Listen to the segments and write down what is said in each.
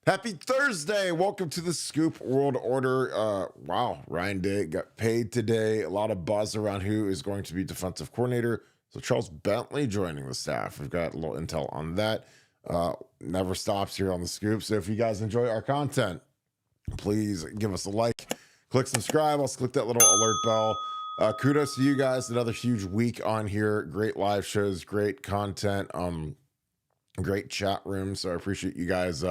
Happy Thursday. Welcome to the Scoop World Order. Wow, Ryan Day got paid today. A lot of buzz around who is going to be defensive coordinator. So Charles Bentley joining the staff. We've got a little intel on that. Never stops here on the Scoop. So if you guys enjoy our content, please give us a like, click subscribe. Also click that little alert bell. Kudos to you guys. Another huge week on here. Great live shows, great content, great chat room. So I appreciate you guys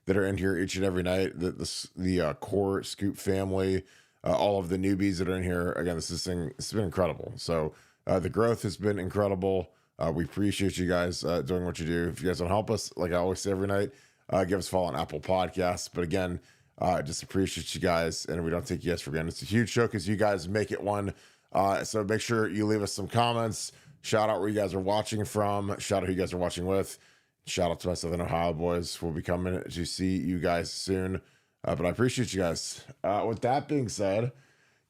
that are in here each and every night. The core Scoop family, all of the newbies that are in here. Again, it's been incredible. So the growth has been incredible. We appreciate you guys doing what you do. If you guys want to help us, like I always say every night, give us a follow on Apple Podcasts. But again, just appreciate you guys, and we don't take you guys for granted. It's a huge show because you guys make it one. So make sure you leave us some comments. Shout out where you guys are watching from. Shout out who you guys are watching with. Shout out to my Southern Ohio boys. We'll be coming to see you guys soon. But I appreciate you guys. With that being said,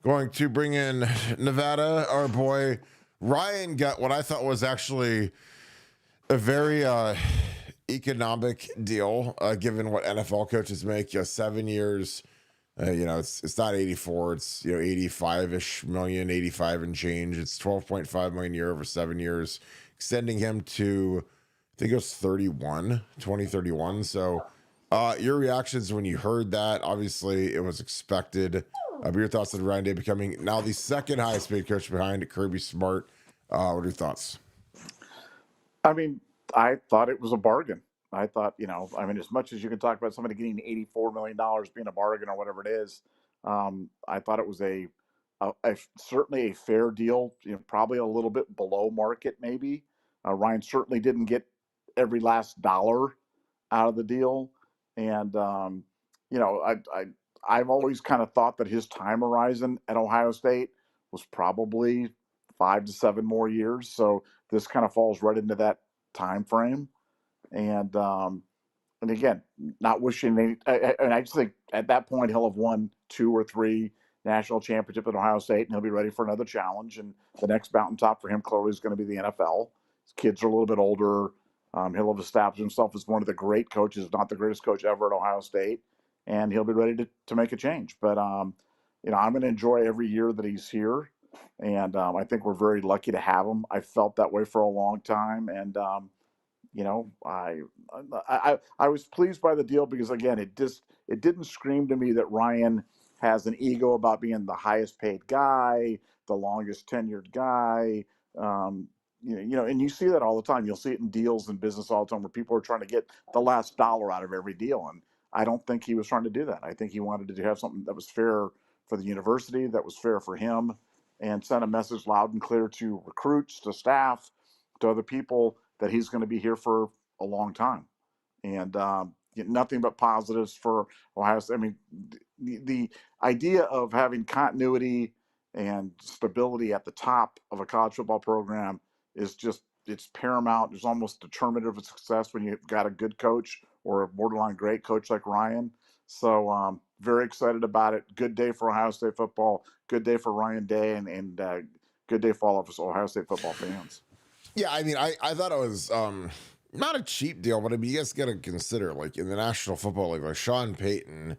going to bring in Nevada. Our boy Ryan got what I thought was actually a very economic deal, given what NFL coaches make. 7 years. It's not 84. It's 85-ish million, 85 and change. It's 12.5 million a year over 7 years, extending him to, I think it was 2031. So your reactions when you heard that? Obviously, it was expected. But your thoughts on Ryan Day becoming now the second highest paid coach behind Kirby Smart. What are your thoughts? I mean, I thought it was a bargain. I thought, as much as you can talk about somebody getting $84 million being a bargain or whatever it is, I thought it was a certainly a fair deal, probably a little bit below market maybe. Ryan certainly didn't get every last dollar out of the deal. And, I've always kind of thought that his time horizon at Ohio State was probably 5 to 7 more years. So this kind of falls right into that time frame. And again, not wishing any, and I just think at that point he'll have won 2 or 3 national championships at Ohio State, and he'll be ready for another challenge. And the next mountaintop for him clearly is going to be the NFL. His kids are a little bit older. He'll have established himself as one of the great coaches, if not the greatest coach ever at Ohio State, and he'll be ready to make a change. But I'm going to enjoy every year that he's here, and I think we're very lucky to have him. I felt that way for a long time, and I was pleased by the deal because again, it didn't scream to me that Ryan has an ego about being the highest paid guy, the longest tenured guy. And you see that all the time. You'll see it in deals and business all the time where people are trying to get the last dollar out of every deal. And I don't think he was trying to do that. I think he wanted to have something that was fair for the university, that was fair for him, and send a message loud and clear to recruits, to staff, to other people that he's going to be here for a long time. And nothing but positives for Ohio State. I mean, the idea of having continuity and stability at the top of a college football program is it's paramount. It's almost determinative of success when you've got a good coach or a borderline great coach like Ryan. So very excited about it. Good day for Ohio State football. Good day for Ryan Day, and good day for all of us Ohio State football fans. Yeah, I mean, I thought it was not a cheap deal, but I mean, you guys got to consider, like in the National Football League, like Sean Payton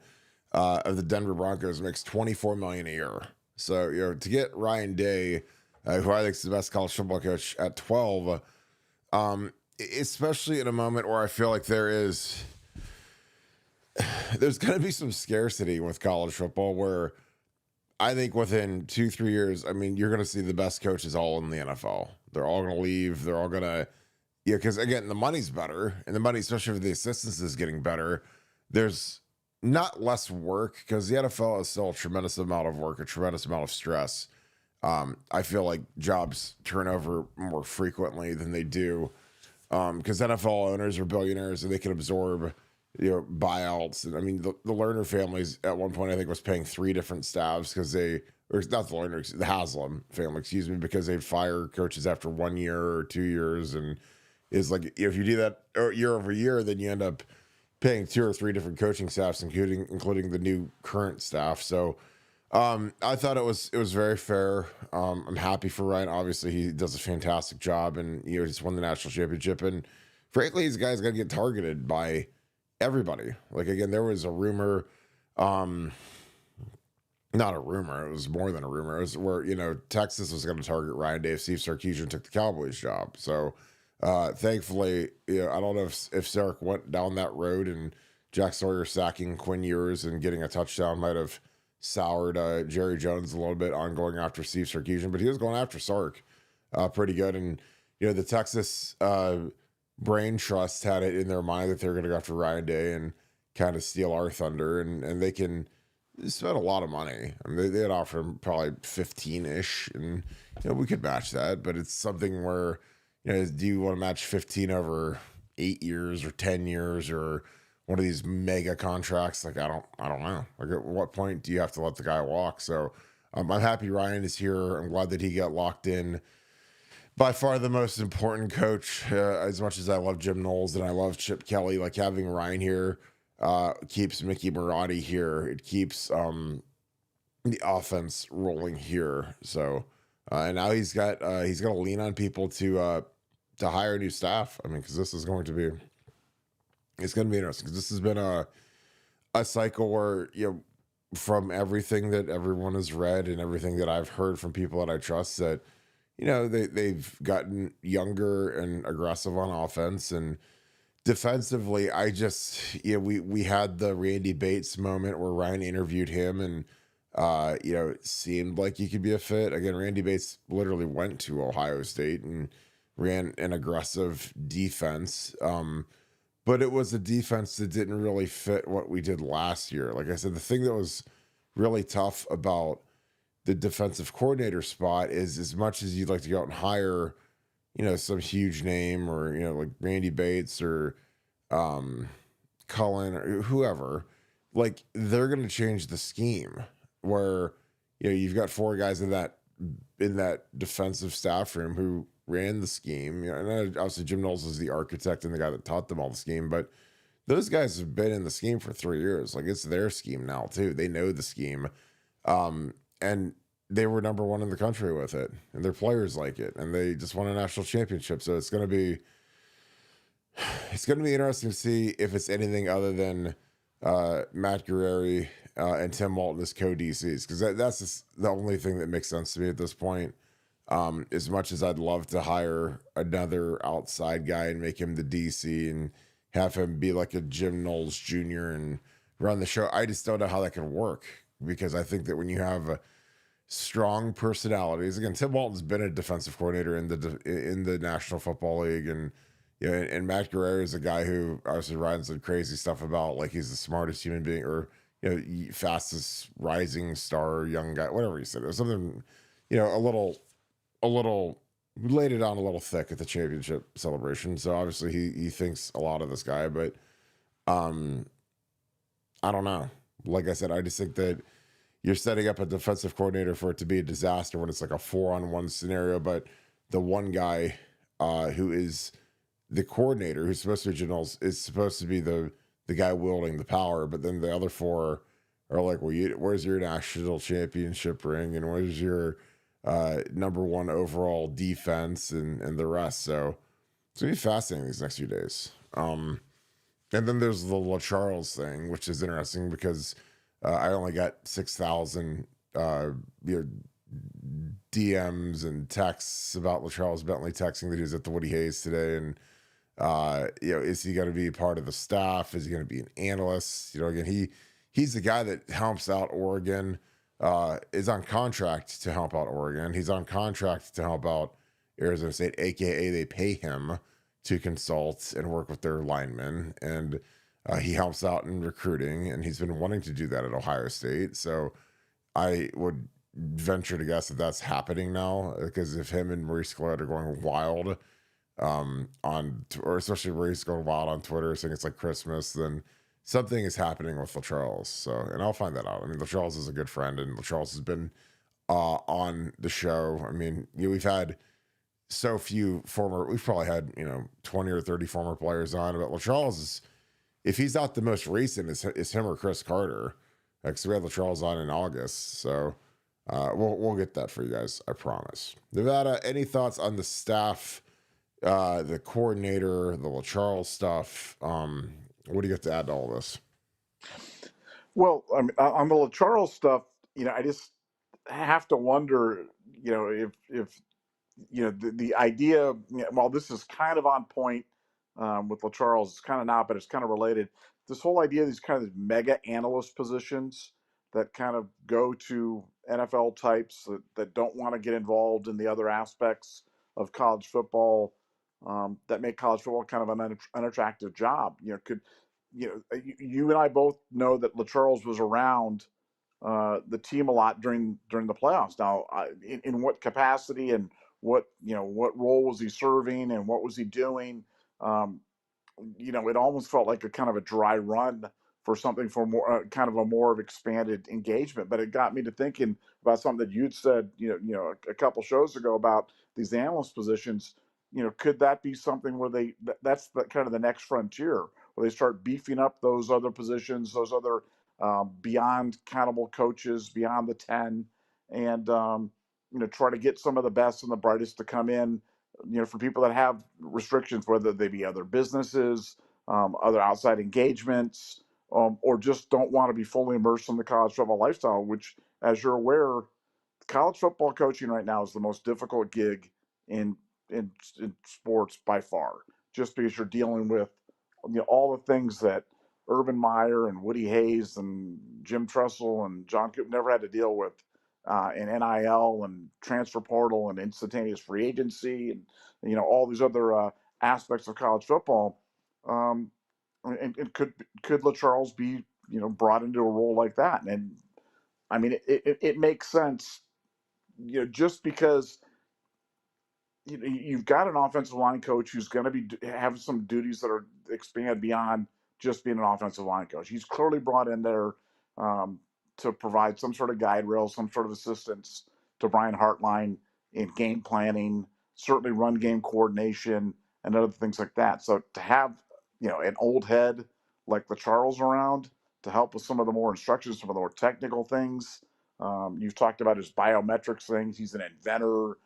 of the Denver Broncos makes $24 million a year. So to get Ryan Day, who I think is the best college football coach, at 12, especially in a moment where I feel like there's going to be some scarcity with college football, where I think within 2-3 years, I mean, you're going to see the best coaches all in the NFL. They're all going to leave. They're all going to, because again, the money's better, and the money, especially for the assistants, is getting better. There's not less work because the NFL is still a tremendous amount of work, a tremendous amount of stress. I feel like jobs turn over more frequently than they do because NFL owners are billionaires and they can absorb buyouts. And I mean, the Lerner families at one point, I think, was paying 3 different staffs because or not the Lerner, the Haslam family, because they'd fire coaches after 1 year or 2 years. And is like, if you do that year over year, then you end up paying 2 or 3 different coaching staffs, including the new current staff. So I thought it was very fair. I'm happy for Ryan. Obviously, he does a fantastic job, and he's won the national championship. And frankly, these guys got to get targeted by everybody. Like, again, there was a rumor, um, not a rumor, it was more than a rumor. It was where, Texas was going to target Ryan Day if Steve Sarkisian took the Cowboys job. So, thankfully, I don't know if Sark went down that road, and Jack Sawyer sacking Quinn Ewers and getting a touchdown might have soured Jerry Jones a little bit on going after Steve Sarkisian, but he was going after Sark pretty good. And, the Texas brain trust had it in their mind that they were going to go after Ryan Day and kind of steal our thunder, and they can spend a lot of money. I mean, they had offered him probably 15-ish, and we could match that, but it's something where, do you want to match 15 over 8 years or 10 years or one of these mega contracts? Like, I don't know. Like, at what point do you have to let the guy walk? So I'm happy Ryan is here. I'm glad that he got locked in. By far the most important coach, as much as I love Jim Knowles and I love Chip Kelly, like, having Ryan here keeps Mickey Marotti here. It keeps the offense rolling here. So and now he's going to lean on people to hire new staff. I mean, because this is going to be, it's going to be interesting, because this has been a cycle where, from everything that everyone has read and everything that I've heard from people that I trust, that they've gotten younger and aggressive on offense, and defensively, I just, we had the Randy Bates moment where Ryan interviewed him, and it seemed like he could be a fit. Again, Randy Bates literally went to Ohio State and ran an aggressive defense, but it was a defense that didn't really fit what we did last year. Like I said, the thing that was really tough about the defensive coordinator spot is, as much as you'd like to go out and hire, some huge name, or, like Randy Bates or Cullen or whoever, like, they're going to change the scheme where, you've got 4 guys in that defensive staff room who ran the scheme. And obviously Jim Knowles is the architect and the guy that taught them all the scheme, but those guys have been in the scheme for 3 years. Like, it's their scheme now too. They know the scheme. And they were number 1 in the country with it, and their players like it, and they just won a national championship. So it's going to be interesting to see if it's anything other than Matt Guerrieri and Tim Walton as co-DCs, because that's just the only thing that makes sense to me at this point. As much as I'd love to hire another outside guy and make him the DC and have him be like a Jim Knowles Jr. and run the show, I just don't know how that can work, because I think that when you have strong personalities, again, Tim Walton's been a defensive coordinator in the National Football League, and and Matt Guerrieri is a guy who obviously Ryan said crazy stuff about, like, he's the smartest human being, or fastest rising star young guy, whatever he said. It was something, a little laid it on a little thick at the championship celebration. So obviously he thinks a lot of this guy, but I don't know. Like I said, I just think that you're setting up a defensive coordinator for it to be a disaster when it's like a 4-on-1 scenario, but the one guy who is the coordinator, who's supposed to be generals, is supposed to be the guy wielding the power, but then the other 4 are like, well, where's your national championship ring, and where's your number 1 overall defense, and the rest. So it's gonna be fascinating these next few days. And then there's the LCharles thing, which is interesting, because I only got 6,000 DMs and texts about LCharles Bentley texting that he was at the Woody Hayes today, and is he going to be part of the staff? Is he going to be an analyst? Again, he's the guy that helps out Oregon, is on contract to help out Oregon. He's on contract to help out Arizona State, aka they pay him to consult and work with their linemen, and he helps out in recruiting, and he's been wanting to do that at Ohio State. So I would venture to guess that that's happening now, because if him and Maurice Clarett are going wild or especially Maurice going wild on Twitter saying it's like Christmas, then something is happening with LCharles. So, and I'll find that out. I mean, LCharles is a good friend, and LCharles has been on the show. I mean, we've had so few we've probably had 20 or 30 former players on, but LCharles is, if he's not the most recent, is him or Chris Carter, because we had LCharles on in August. So we'll get that for you guys, I promise. Nevada, any thoughts on the staff, the coordinator, the LCharles stuff? What do you got to add to all this? Well, I mean, on the LCharles stuff, I just have to wonder, if the idea, while this is kind of on point with LaCharles, it's kind of not, but it's kind of related. This whole idea of these kind of mega analyst positions that kind of go to NFL types that don't want to get involved in the other aspects of college football, that make college football kind of an unattractive job. You and I both know that LaCharles was around the team a lot during the playoffs. Now, in what capacity and what role was he serving and what was he doing? Um, it almost felt like a kind of a dry run for something for more kind of a more of expanded engagement. But it got me to thinking about something that you'd said, a couple shows ago about these analyst positions. Could that be something where that's the kind of the next frontier where they start beefing up those other positions, those other beyond countable coaches, beyond the 10, and try to get some of the best and the brightest to come in, for people that have restrictions, whether they be other businesses, other outside engagements, or just don't want to be fully immersed in the college football lifestyle, which, as you're aware, college football coaching right now is the most difficult gig in in sports by far, just because you're dealing with all the things that Urban Meyer and Woody Hayes and Jim Tressel and John Coop never had to deal with in NIL and transfer portal and instantaneous free agency and all these other aspects of college football. Um, and could LaCharles be brought into a role like that? And I mean, it makes sense, just because you've got an offensive line coach who's going to be have some duties that are expand beyond just being an offensive line coach. He's clearly brought in there um, to provide some sort of guide rail, some sort of assistance to Brian Hartline in game planning, certainly run game coordination, and other things like that. So to have an old head like LaCharles around to help with some of the more instructions, some of the more technical things. You've talked about his biometrics things. He's an inventor.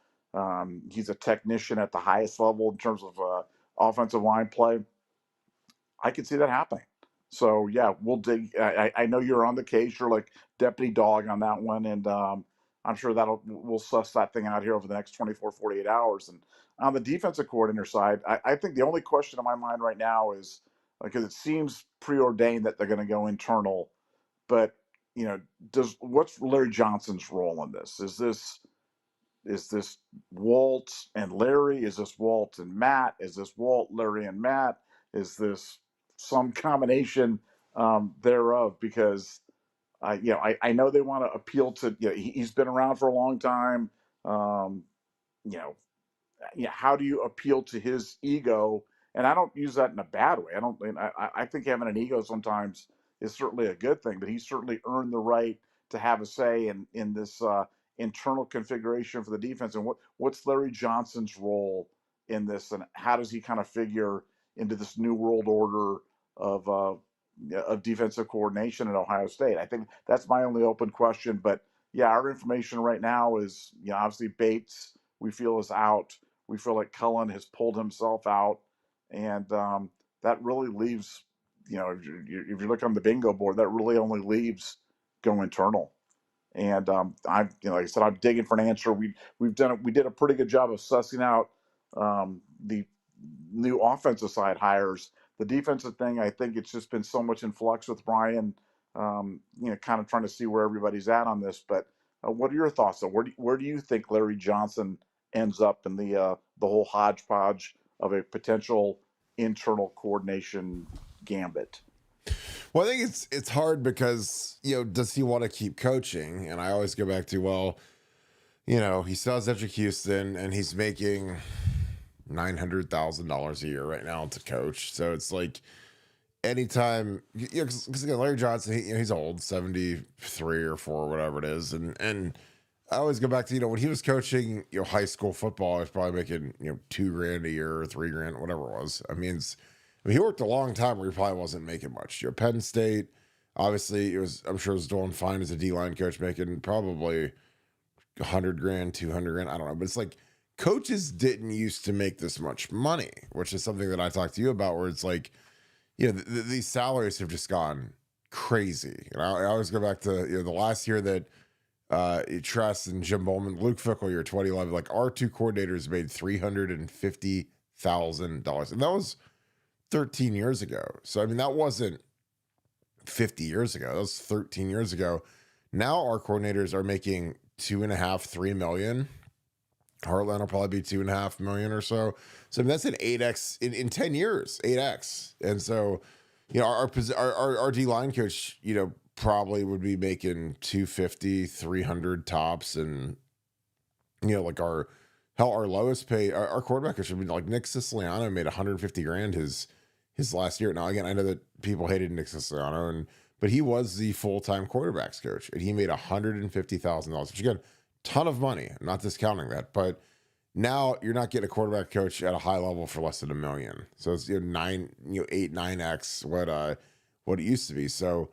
He's a technician at the highest level in terms of offensive line play. I can see that happening. So yeah, we'll dig. I know you're on the case. You're like deputy dog on that one, and I'm sure we'll suss that thing out here over the next 24, 48 hours. And on the defensive coordinator side, I think the only question in my mind right now is because it seems preordained that they're going to go internal, but what's Larry Johnson's role in this? Is this Walt and Larry? Is this Walt and Matt? Is this Walt, Larry, and Matt? Is this some combination thereof? Because I know they want to appeal to. He's been around for a long time. Um, you know, how do you appeal to his ego? And I don't use that in a bad way. I don't. I think having an ego sometimes is certainly a good thing. But he's certainly earned the right to have a say in this internal configuration for the defense. And what's Larry Johnson's role in this? And how does he kind of figure into this new world order of defensive coordination at Ohio State? I think that's my only open question. But yeah, our information right now is obviously Bates we feel is out. We feel like Cullen has pulled himself out, and that really leaves, if you look on the bingo board, that really only leaves go internal. And like I said, I'm digging for an answer. We did a pretty good job of sussing out the new offensive side hires. The defensive thing, I think it's just been so much in flux with Brian. Kind of trying to see where everybody's at on this. But what are your thoughts? Though? Where do you think Larry Johnson ends up in the whole hodgepodge of a potential internal coordination gambit? Well, I think it's hard because does he want to keep coaching? And I always go back to he still has Edric Houston, and he's making $900,000 a year right now to coach. So it's like anytime, because Larry Johnson, he's old, 73 or 4, whatever it is, and I always go back to when he was coaching high school football, he was probably making $2,000 a year or $3,000, whatever it was. I mean, he worked a long time where he probably wasn't making much. Penn State, obviously, I'm sure it was doing fine as a D-line coach, making probably $100,000, $200,000, I don't know. But it's like coaches didn't used to make this much money, which is something that I talked to you about, where it's like these salaries have just gone crazy. And I always go back to the last year that Tress and Jim Bowman, Luke Fickell year 2011, like our two coordinators made $350,000, and that was 13 years ago. So I mean, that wasn't 50 years ago. That was 13 years ago. Now our coordinators are making 2.5, 3 million. Heartland will probably be 2.5 million or so. So I mean, that's an 8x in 10 years, 8x. And so, our D line coach, probably would be making 250, 300 tops. And, like our lowest pay, our quarterback coach should be like Nick Siciliano made 150 grand his last year. Now, again, I know that people hated Nick Siciliano, but he was the full-time quarterbacks coach, and he made $150,000, which again, ton of money. I'm not discounting that, but now you're not getting a quarterback coach at a high level for less than $1 million. So it's 8, 9x what it used to be. So,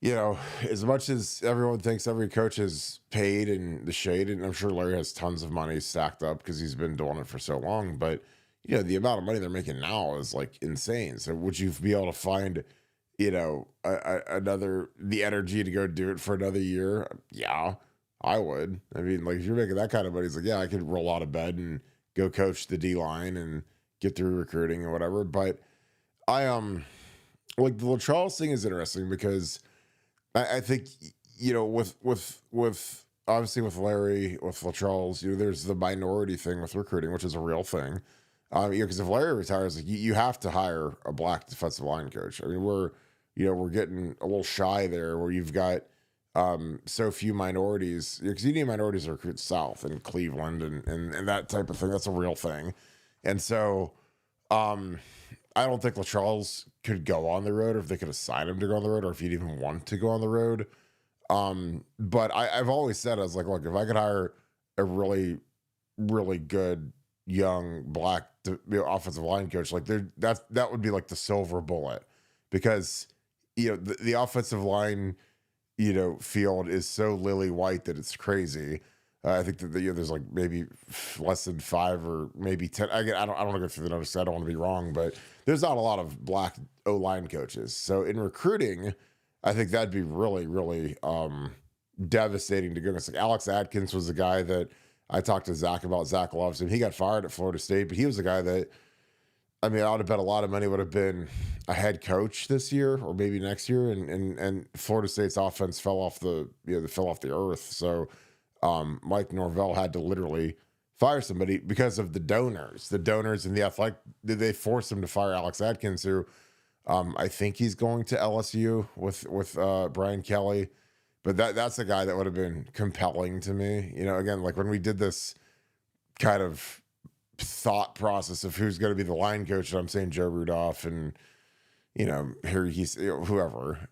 as much as everyone thinks every coach is paid in the shade, and I'm sure Larry has tons of money stacked up because he's been doing it for so long, but the amount of money they're making now is like insane. So would you be able to find, the energy to go do it for another year? Yeah, I would. I mean, like if you're making that kind of money, it's like, yeah, I could roll out of bed and go coach the D line and get through recruiting and whatever. But I like the LCharles thing is interesting because I think, with obviously with Larry, with LCharles, there's the minority thing with recruiting, which is a real thing. Because if Larry retires, like you have to hire a black defensive line coach. I mean, we're getting a little shy there where you've got so few minorities, because you need minorities to recruit South and Cleveland and that type of thing. That's a real thing. And so I don't think LCharles could go on the road, or if they could assign him to go on the road, or if he'd even want to go on the road. But I've always said, I was like, look, if I could hire a really, really good young black offensive line coach, like that would be like the silver bullet, because the offensive line field is so lily white that it's crazy. I think that there's like maybe less than 5 or maybe 10. I don't want to go through the numbers. I don't want to be wrong, but there's not a lot of black O-line coaches. So in recruiting, I think that'd be really, really devastating to goodness. Like Alex Atkins was the guy that I talked to Zach about. Zach loves him. He got fired at Florida State, but he was the guy that, I mean, I would have bet a lot of money would have been a head coach this year or maybe next year. And Florida State's offense fell off the earth. So Mike Norvell had to literally fire somebody because of the donors and the athletic. Did they force him to fire Alex Atkins, who I think he's going to LSU with Brian Kelly. But that's a guy that would have been compelling to me. Again, like when we did this kind of thought process of who's going to be the line coach, and I'm saying Joe Rudolph and, here he's whoever.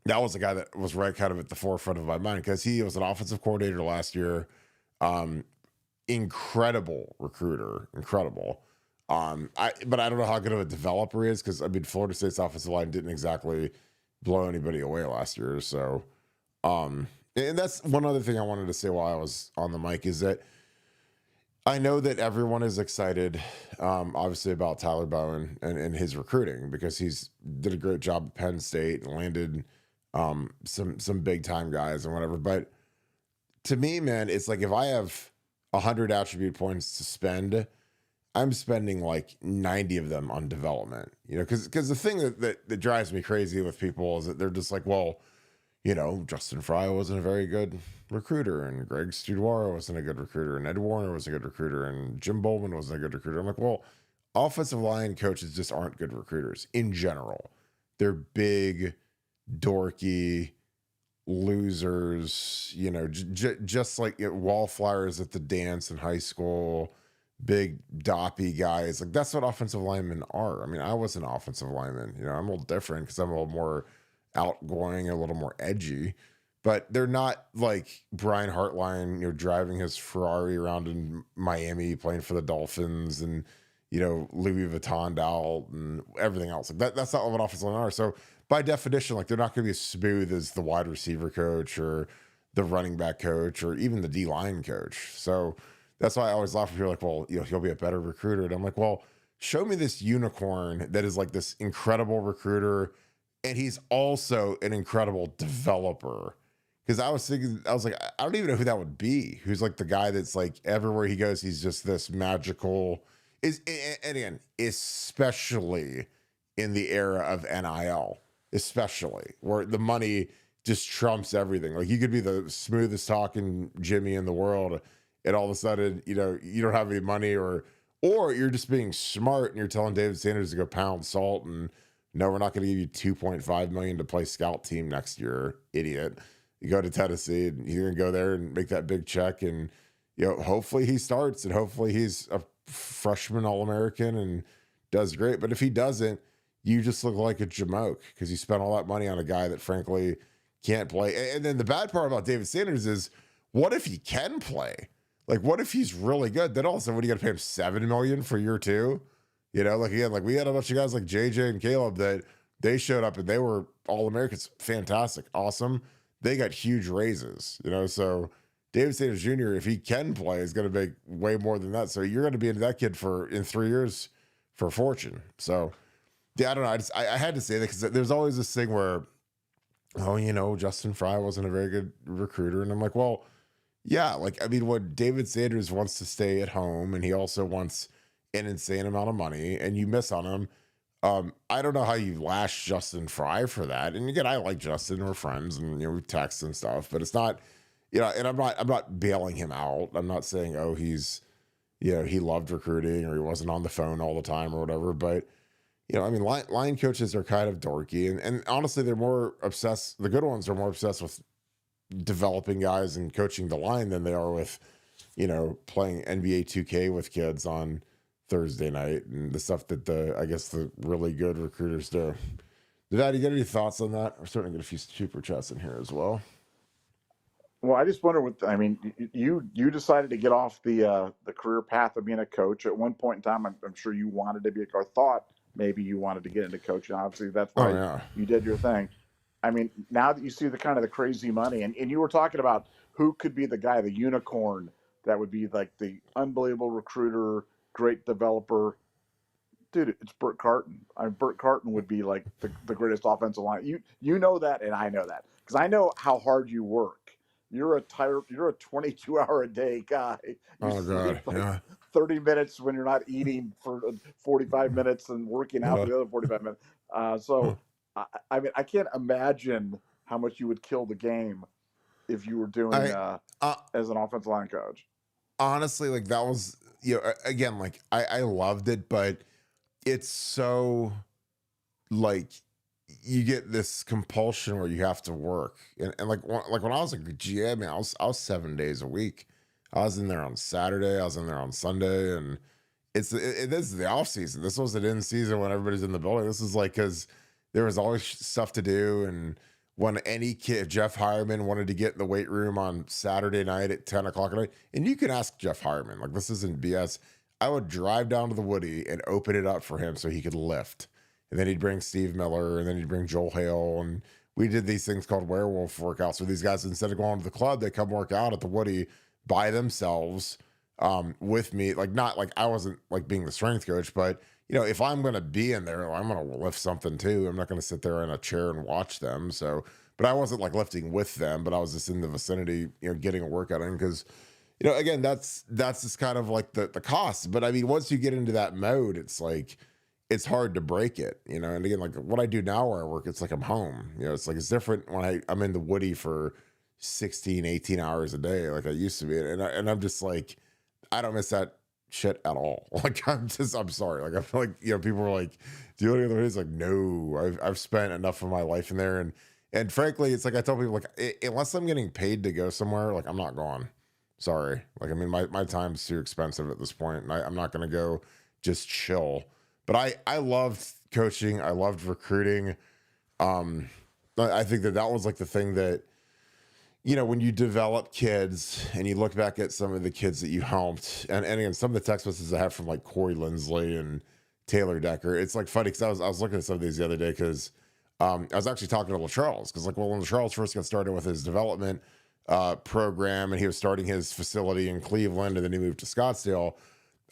That was the guy that was right kind of at the forefront of my mind, because he was an offensive coordinator last year. Incredible recruiter, incredible. But I don't know how good of a developer he is, because I mean, Florida State's offensive line didn't exactly blow anybody away last year. So, and that's one other thing I wanted to say while I was on the mic, is that I know that everyone is excited, obviously, about Tyler Bowen and his recruiting, because he's did a great job at Penn State and landed some big time guys and whatever. But to me, man, it's like if I have 100 attribute points to spend, I'm spending like 90 of them on development, because the thing that drives me crazy with people is that they're just like, well, Justin Fry wasn't a very good recruiter, and Greg Studwara wasn't a good recruiter, and Ed Warner was a good recruiter, and Jim Bowman wasn't a good recruiter. I'm like, well, offensive line coaches just aren't good recruiters in general. They're big, dorky losers, just like wallflowers at the dance in high school. Big doppy guys, like that's what offensive linemen are. I mean, I was an offensive lineman. I'm a little different because I'm a little more outgoing, a little more edgy, but they're not like Brian Hartline, driving his Ferrari around in Miami playing for the Dolphins, and Louis Vuitton doll and everything else. Like that's not what offensive linemen are. So by definition, like they're not going to be as smooth as the wide receiver coach or the running back coach or even the D line coach. So that's why I always laugh when you're like, well, he'll be a better recruiter. And I'm like, well, show me this unicorn that is like this incredible recruiter, and he's also an incredible developer. Because I was thinking, I was like, I don't even know who that would be. Who's like the guy that's like everywhere he goes, he's just this magical. And again, especially in the era of NIL, especially where the money just trumps everything. Like you could be the smoothest talking Jimmy in the world, and all of a sudden, you know, you don't have any money, or you're just being smart and you're telling David Sanders to go pound salt and no, we're not going to give you 2.5 million to play scout team next year, idiot. You go to Tennessee and you're going to go there and make that big check, and you know, hopefully he starts and hopefully he's a freshman All-American and does great. But if he doesn't, you just look like a jamoke because you spent all that money on a guy that frankly can't play. And then the bad part about David Sanders is, what if he can play? Like, what if he's really good? Then also, what do you got to pay him $7 million for year two? You know, like again, like we had a bunch of guys like JJ and Caleb that they showed up and they were All-Americans, fantastic, awesome. They got huge raises, you know. So David Sanders Jr., if he can play, is going to make way more than that. So you're going to be into that kid in 3 years for a fortune. So yeah, I don't know. I had to say that because there's always this thing where, oh, you know, Justin Fry wasn't a very good recruiter. And I'm like, well, yeah, like, I mean, when David Sanders wants to stay at home and he also wants an insane amount of money and you miss on him. I don't know how you lash Justin Fry for that. And again, I like Justin, we're friends and, you know, we text and stuff, but it's not, you know, and I'm not bailing him out. I'm not saying, oh, he's, you know, he loved recruiting or he wasn't on the phone all the time or whatever. But, you know, I mean, line coaches are kind of dorky and honestly, they're more obsessed. The good ones are more obsessed with developing guys and coaching the line than they are with, you know, playing NBA 2K with kids on Thursday night and the stuff that I guess the really good recruiters do. Dad, you got any thoughts on that? We're starting to get a few super chats in here as well. Well, I just wonder I mean, you decided to get off the career path of being a coach at one point in time. I'm sure you wanted to be or thought maybe you wanted to get into coaching. Obviously, that's why you did your thing. I mean, now that you see the kind of the crazy money, and you were talking about who could be the guy, the unicorn that would be like the unbelievable recruiter, great developer. Dude, it's Burt Carton. Burt Carton would be like the greatest offensive line. You know that, and I know that because I know how hard you work. You're a 22-hour a day guy. You sleep like 30 minutes when you're not eating for 45 minutes and working out for the other 45 minutes. I mean, I can't imagine how much you would kill the game if you were doing as an offensive line coach. Honestly, like that was, you know, again, like I loved it, but it's so like you get this compulsion where you have to work. And like when I was like GM, man, I was 7 days a week. I was in there on Saturday, I was in there on Sunday, and this is the off season. This wasn't in season when everybody's in the building. This is like, cause there was always stuff to do. And when any kid, Jeff Hireman wanted to get in the weight room on Saturday night at 10 o'clock at night, and you can ask Jeff Hireman, like this isn't BS. I would drive down to the Woody and open it up for him so he could lift. And then he'd bring Steve Miller, and then he'd bring Joel Hale. And we did these things called werewolf workouts where these guys, instead of going to the club, they come work out at the Woody by themselves with me. Like, not like I wasn't like being the strength coach, but you know, if I'm going to be in there, I'm going to lift something too. I'm not going to sit there in a chair and watch them. So, but I wasn't like lifting with them, but I was just in the vicinity, you know, getting a workout in because, you know, again, that's just kind of like the cost. But I mean, once you get into that mode, it's like, it's hard to break it, you know? And again, like what I do now where I work, it's like I'm home, you know, it's like, it's different when I'm in the Woody for 16, 18 hours a day, like I used to be. And I'm just like, I don't miss that shit at all. Like, I'm sorry. Like, I feel like, you know, people are like, do you know any other ways? Like, no, I've spent enough of my life in there. And frankly, it's like, I tell people like, unless I'm getting paid to go somewhere, like I'm not going. Sorry. Like, I mean, my time's too expensive at this point, and I'm not going to go just chill. But I loved coaching. I loved recruiting. I think that was like the thing that, you know, when you develop kids and you look back at some of the kids that you helped, and again, some of the text messages I have from like Corey Lindsley and Taylor Decker, it's like funny because I was looking at some of these the other day because I was actually talking to LCharles because like, well, when LCharles first got started with his development program and he was starting his facility in Cleveland and then he moved to Scottsdale,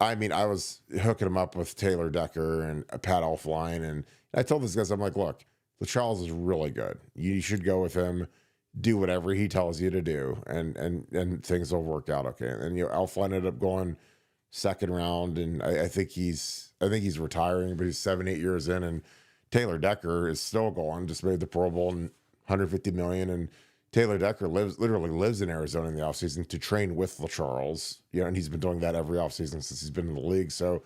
I mean, I was hooking him up with Taylor Decker and Pat Elflein, and I told this guys, I'm like, look, LeCharles is really good. You should go with him, do whatever he tells you to do, and things will work out okay. And Elflein ended up going second round, and I think he's retiring, but he's 7-8 years in, and Taylor Decker is still going, just made the Pro Bowl and 150 million. And Taylor Decker literally lives in Arizona in the offseason to train with LeCharles, and he's been doing that every offseason since he's been in the league. So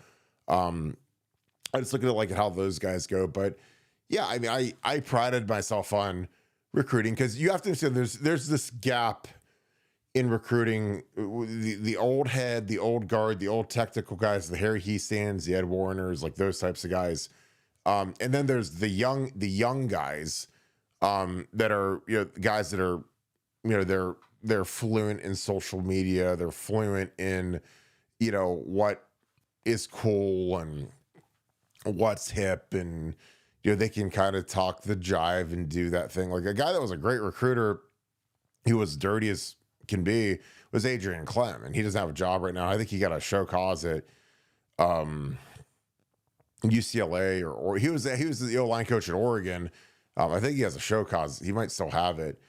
I just look at it like how those guys go. But yeah, I mean, I prided myself on recruiting, because you have to understand there's this gap in recruiting. The old head, the old guard, the old technical guys, the Harry Heestands, the Ed Warners, like those types of guys. And then there's the young guys that are, guys that are, they're fluent in social media. They're fluent in, what is cool and what's hip, and, they can kind of talk the jive and do that thing. Like a guy that was a great recruiter, who was dirty as can be, was Adrian Clem, and he doesn't have a job right now. I think he got a show cause at UCLA, or he was the O-line coach at Oregon. I think he has a show cause. He might still have it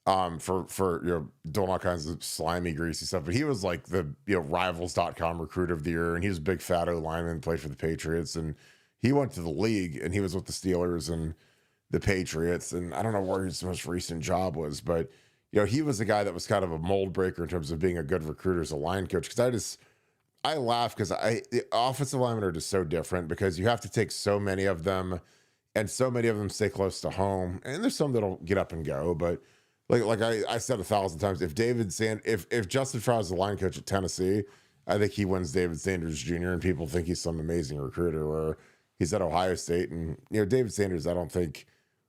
for doing all kinds of slimy, greasy stuff. But he was like the Rivals.com recruiter of the year, and he was a big fat O-lineman, played for the Patriots, and he went to the league, and he was with the Steelers and the Patriots. And I don't know where his most recent job was, but he was a guy that was kind of a mold breaker in terms of being a good recruiter as a line coach. Because I laugh, because the offensive linemen are just so different, because you have to take so many of them, and so many of them stay close to home. And there's some that'll get up and go, but like I said 1,000 times, if Justin Fry is the line coach at Tennessee, I think he wins David Sanders Jr., and people think he's some amazing recruiter. Or he's at Ohio State, and David Sanders, I don't think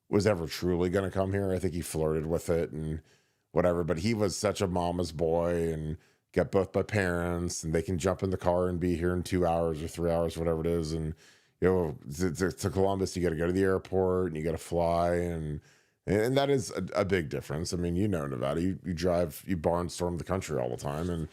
was ever truly going to come here. I think he flirted with it and whatever, but he was such a mama's boy, and got both my parents, and they can jump in the car and be here in 2 hours or 3 hours, whatever it is. And to Columbus, you got to go to the airport, and you got to fly, and that is a big difference. I mean, Nevada, you drive, you barnstorm the country all the time, and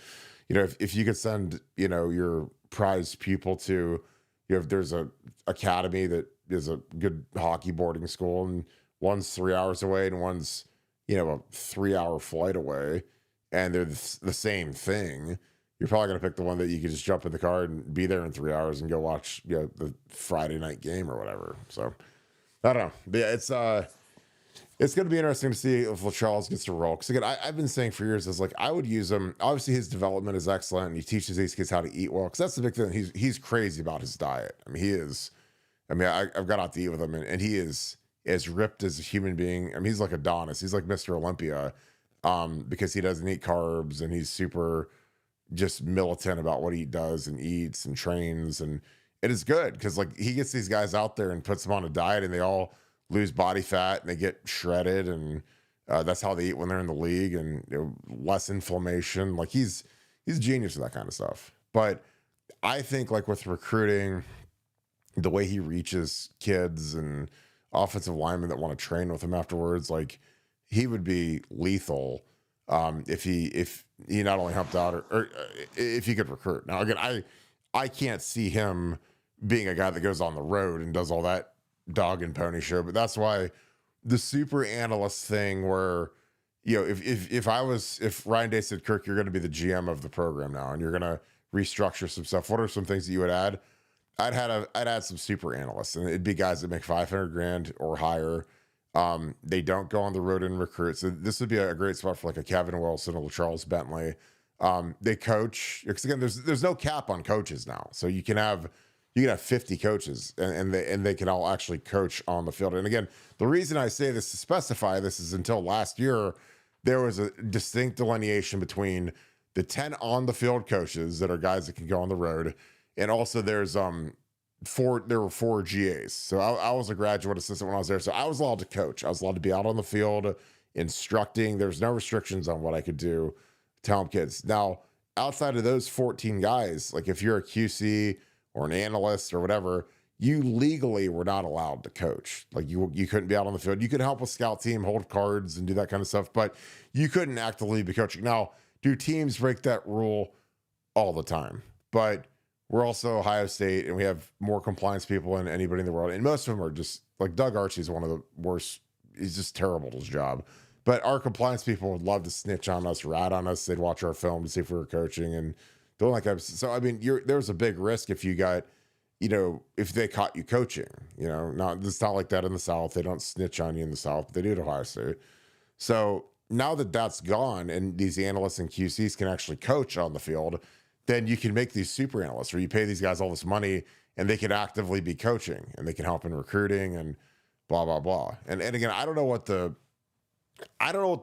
if you could send your prized pupil to, if there's a academy that is a good hockey boarding school, and one's 3 hours away and one's a 3-hour flight away, and they're the same thing, you're probably going to pick the one that you can just jump in the car and be there in 3 hours and go watch the Friday night game or whatever. So I don't know. But yeah, it's going to be interesting to see if LeCharles gets to roll. Because again, I've been saying for years, is like, I would use him. Obviously, his development is excellent, and he teaches these kids how to eat well. Because that's the big thing. He's crazy about his diet. I mean, he is. I mean, I've got out to eat with him, and he is as ripped as a human being. I mean, he's like Adonis. He's like Mr. Olympia, because he doesn't eat carbs, and he's super just militant about what he does and eats and trains. And it is good, because like, he gets these guys out there and puts them on a diet, and they all lose body fat, and they get shredded, and that's how they eat when they're in the league, and less inflammation. Like, he's a genius with that kind of stuff. But I think, like, with recruiting, the way he reaches kids and offensive linemen that want to train with him afterwards, like, he would be lethal if he not only helped out, or if he could recruit. Now again, I can't see him being a guy that goes on the road and does all that dog and pony show. But that's why the super analyst thing, where if Ryan Day said, Kirk, you're going to be the GM of the program now, and you're going to restructure some stuff, what are some things that you would add? I'd add some super analysts, and it'd be guys that make 500 grand or higher. They don't go on the road and recruit. So this would be a great spot for like a Kevin Wilson or LCharles Bentley. They coach, because again, there's no cap on coaches now. So you can have 50 coaches, and they can all actually coach on the field. And again, the reason I say this, to specify this, is until last year, there was a distinct delineation between the 10 on the field coaches that are guys that can go on the road, and also there's there were 4 GAs. So I was a graduate assistant when I was there, so I was allowed to coach. I was allowed to be out on the field instructing. There's no restrictions on what I could do, telling kids. Now, outside of those 14 guys, like if you're a QC or an analyst or whatever, you legally were not allowed to coach. Like you couldn't be out on the field. You could help a scout team, hold cards, and do that kind of stuff, but you couldn't actively be coaching. Now, do teams break that rule all the time? But we're also Ohio State, and we have more compliance people than anybody in the world. And most of them are just like Doug Archie's one of the worst. He's just terrible at his job. But our compliance people would love to snitch on us, rat on us. They'd watch our film to see if we were coaching and don't like us. So I mean, there's a big risk if you got, if they caught you coaching. It's not like that in the South. They don't snitch on you in the South, but they do at Ohio State. So now that that's gone, and these analysts and QCs can actually coach on the field, then you can make these super analysts where you pay these guys all this money and they can actively be coaching and they can help in recruiting and blah, blah, blah. And again, I don't know what the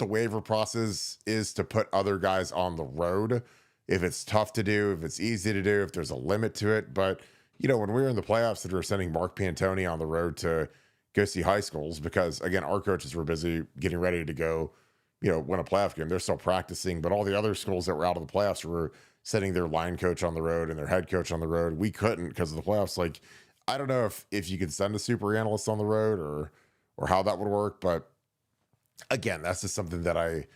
waiver process is to put other guys on the road. If it's tough to do, if it's easy to do, if there's a limit to it. But, when we were in the playoffs, that we were sending Mark Pantoni on the road to go see high schools because, again, our coaches were busy getting ready to go, win a playoff game. They're still practicing, but all the other schools that were out of the playoffs were sending their line coach on the road and their head coach on the road. We couldn't because of the playoffs. Like, I don't know if you could send a super analyst on the road or how that would work, but again, that's just something that I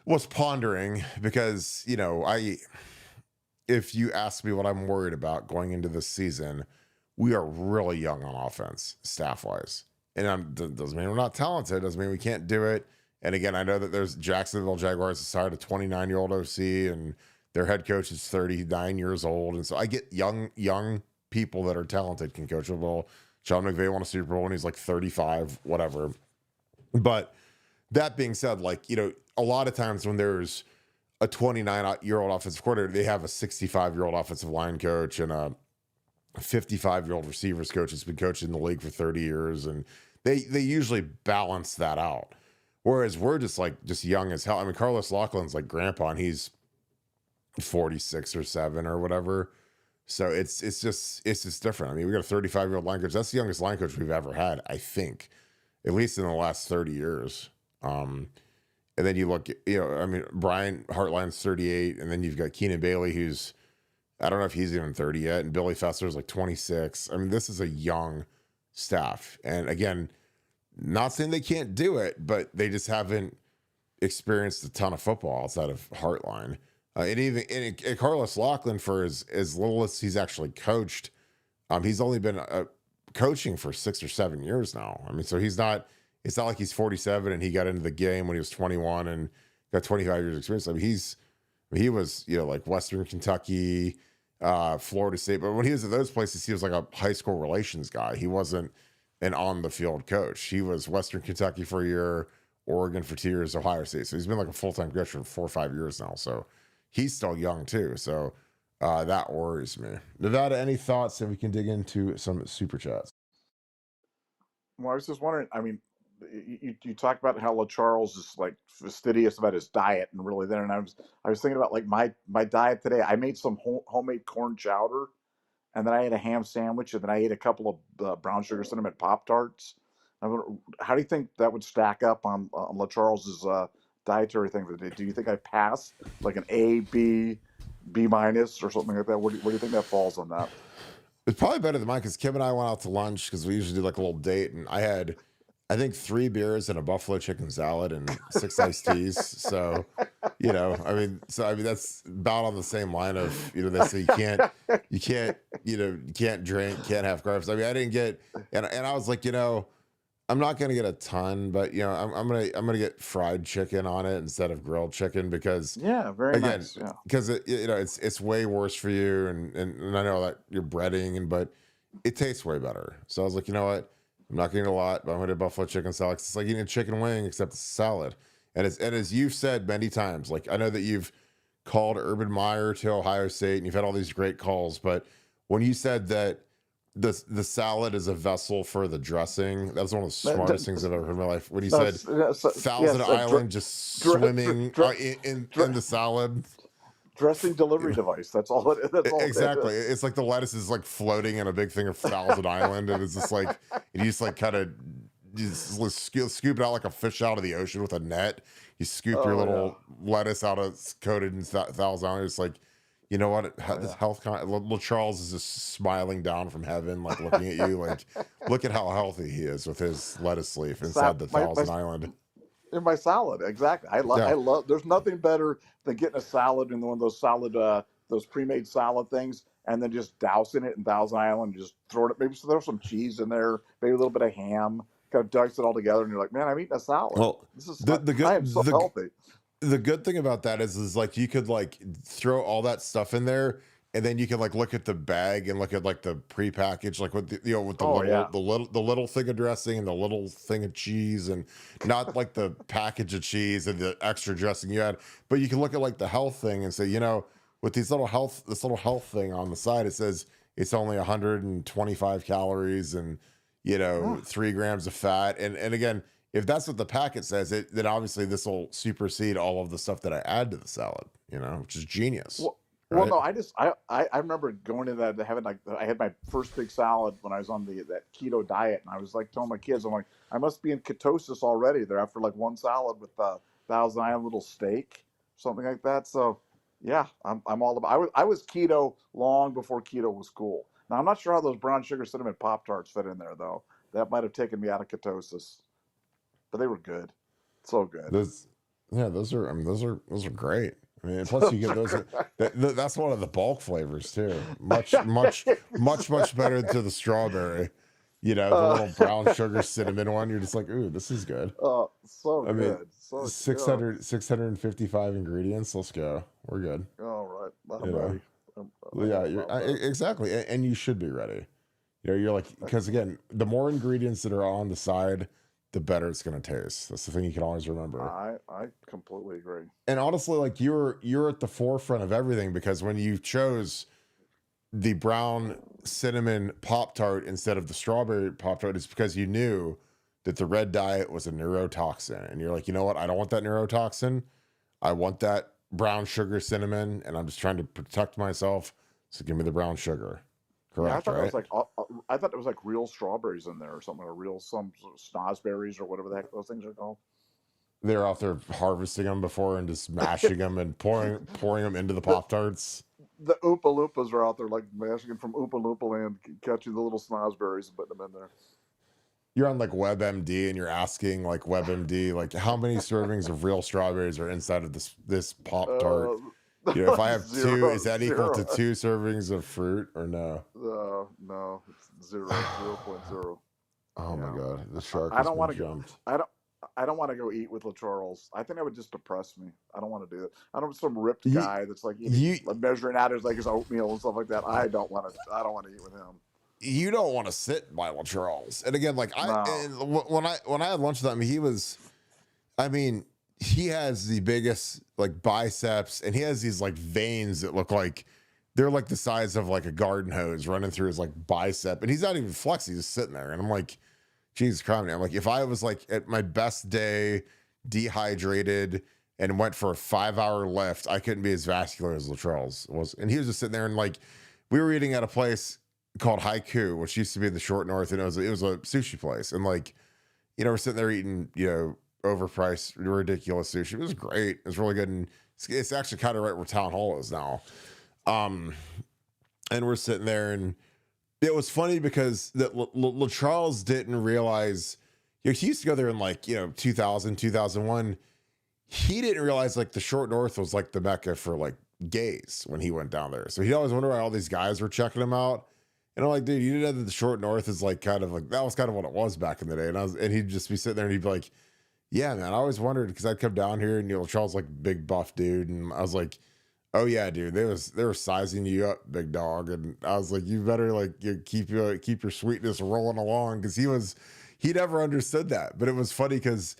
was pondering because, if you ask me what I'm worried about going into this season, we are really young on offense, staff wise. And doesn't mean we're not talented, doesn't mean we can't do it. And again, I know that there's Jacksonville Jaguars decided a 29-year-old OC and their head coach is 39 years old. And so I get young people that are talented can coach football. Sean McVay won a Super Bowl when he's like 35, whatever. But that being said, a lot of times when there's a 29-year-old offensive coordinator, they have a 65-year-old offensive line coach and a 55-year-old receivers coach that's been coaching the league for 30 years. And they usually balance that out. Whereas we're just young as hell. I mean, Carlos Laughlin's like grandpa and he's 46 or 7 or whatever. So it's just different. I mean, we got a 35-year-old line coach. That's the youngest line coach we've ever had, I think, at least in the last 30 years. And then you look, Brian Hartline's 38, and then you've got Keenan Bailey, who's, I don't know if he's even 30 yet, and Billy Fesser's like 26. I mean, this is a young staff. And again, not saying they can't do it, but they just haven't experienced a ton of football outside of Hartline. And Carlos Laughlin, for as little as he's actually coached, he's only been coaching for 6 or 7 years now. I mean, so it's not like he's 47 and he got into the game when he was 21 and got 25 years experience. I mean, he was, like Western Kentucky, Florida State, but when he was at those places, he was like a high school relations guy. He wasn't an on the field coach. He was Western Kentucky for a year, Oregon for 2 years, Ohio State. So he's been like a full-time coach for 4 or 5 years now. So he's still young too. So that worries me. Nevada, any thoughts that we can dig into some super chats? Well, I was just wondering, I mean, you talk about how LCharles is like fastidious about his diet and really there. And I was thinking about like my diet today. I made some homemade corn chowder, and then I ate a ham sandwich, and then I ate a couple of brown sugar cinnamon Pop-Tarts. How do you think that would stack up on LCharles's dietary thing today? Do you think I pass like an A, B minus or something like that? Where do you think that falls on that? It's probably better than mine because Kim and I went out to lunch because we usually do like a little date, and I had, I think, 3 beers and a buffalo chicken salad and 6 iced teas. So, I mean, that's about on the same line of, they say you can't drink, can't have carbs. I mean, I didn't get, and I was like, I'm not going to get a ton, but I'm going to get fried chicken on it instead of grilled chicken because very nice. Yeah. Because it's way worse for you. And I know that you're breading but it tastes way better. So I was like, you know what? I'm not getting a lot, but I'm going to buffalo chicken salad. It's like eating a chicken wing, except it's a salad. And as you've said many times, like I know that you've called Urban Meyer to Ohio State and you've had all these great calls, but when you said that the salad is a vessel for the dressing, that was one of the smartest things I've ever heard in my life. When you said Thousand Island just swimming in the salad. Dressing delivery device. That's all it is. Exactly. It's like the lettuce is like floating in a big thing of Thousand Island, and it's just like you just like kind of scoop it out like a fish out of the ocean with a net. You scoop your little lettuce out of coated in Thousand Island. It's like, you know what? This health LCharles is just smiling down from heaven, like looking at you, like look at how healthy he is with his lettuce leaf inside the Thousand Island. In my salad, exactly. I love. There's nothing better than getting a salad in one of those salad, those pre-made salad things, and then just dousing it in Thousand Island, just throw it. Maybe throw some cheese in there, maybe a little bit of ham. Kind of dice it all together, and you're like, man, I'm eating a salad. Well, This is the I good am so healthy. the good thing about that is like you could like throw all that stuff in there, and then you can like look at the bag and look at like the prepackaged, like with the, you know, with Oh yeah. the little thing of dressing and the little thing of cheese, and not like the package of cheese and the extra dressing you had. But you can look at like the health thing and say, you know, with this little health thing on the side, it says it's only 125 calories and, you know, 3 grams of fat. And again, if that's what the packet says, then obviously this will supersede all of the stuff that I add to the salad, you know, which is genius. Well, right? no, I remember going to that having like I had my first big salad when I was on that keto diet, and I was like telling my kids, I'm like, I must be in ketosis already. They're after like one salad with a Thousand Island little steak, something like that. So yeah, I'm all about. I was keto long before keto was cool. Now I'm not sure how those brown sugar cinnamon Pop Tarts fit in there though. That might have taken me out of ketosis, but they were good, so good. Those, yeah, those are great. I mean, plus you get those. That's one of the bulk flavors too. Much better to the strawberry. You know, the little brown sugar cinnamon one. You're just like, ooh, this is good. Oh, so I mean, good. So 655 ingredients. Let's go. We're good. all right, I'm You know? ready. Well, yeah, exactly, and you should be ready. You know, you're like, because again, the more ingredients that are on the side, the better it's going to taste. That's the thing you can always remember. I completely agree. And honestly, like you're at the forefront of everything, because when you chose the brown cinnamon Pop Tart instead of the strawberry Pop Tart, it's because you knew that the red diet was a neurotoxin, and you're like, you know what? I don't want that neurotoxin. I want that brown sugar cinnamon, and I'm just trying to protect myself. So give me the brown sugar. Yeah, Correct, right? I thought it was like real strawberries in there or something, or real some snozberries or whatever the heck those things are called. They're out there harvesting them before and just mashing them and pouring them into the Pop Tarts. The Oompa Loompas are out there like mashing them from Oompa Loompa land, catching the little snozberries and putting them in there. You're on like WebMD and you're asking like WebMD, like how many servings of real strawberries are inside of this Pop Tart? You know, if I have two, is that equal to 2 servings of fruit or no? No, it's 0.0. Oh my God, the shark I has don't been want to. jumped. I don't want to go eat with LCharles. I think that would just depress me. I don't want to do that. I don't want some ripped guy that's like measuring out his oatmeal and stuff like that. I don't want to eat with him. You don't want to sit by LCharles. And again, like when I had lunch with him, he has the biggest like biceps, and he has these like veins that look like they're like the size of like a garden hose running through his like bicep, and he's not even flexing, he's just sitting there. And I'm like, Jesus Christ, I'm like, if I was like at my best day, dehydrated, and went for a 5-hour lift, I couldn't be as vascular as LCharles was. And he was just sitting there, and like we were eating at a place called Haiku, which used to be in the short north, and it was a sushi place. And like, you know, we're sitting there eating, you know, overpriced, ridiculous sushi. It was great. It was really good. And it's actually kind of right where Town Hall is now. And we're sitting there, and it was funny because that LCharles didn't realize, you know, he used to go there in like, you know, 2000, 2001. He didn't realize like the short north was like the Mecca for like gays when he went down there. So he always wondered why all these guys were checking him out. And I'm like, dude, you didn't know that the short north is like kind of like, that was kind of what it was back in the day. And he'd just be sitting there and he'd be like, yeah, man, I always wondered, because I'd come down here and, you know, Charles like big buff dude. And I was like, oh yeah, dude, they were sizing you up, big dog. And I was like, you better like keep your sweetness rolling along. Cause he never understood that. But it was funny because,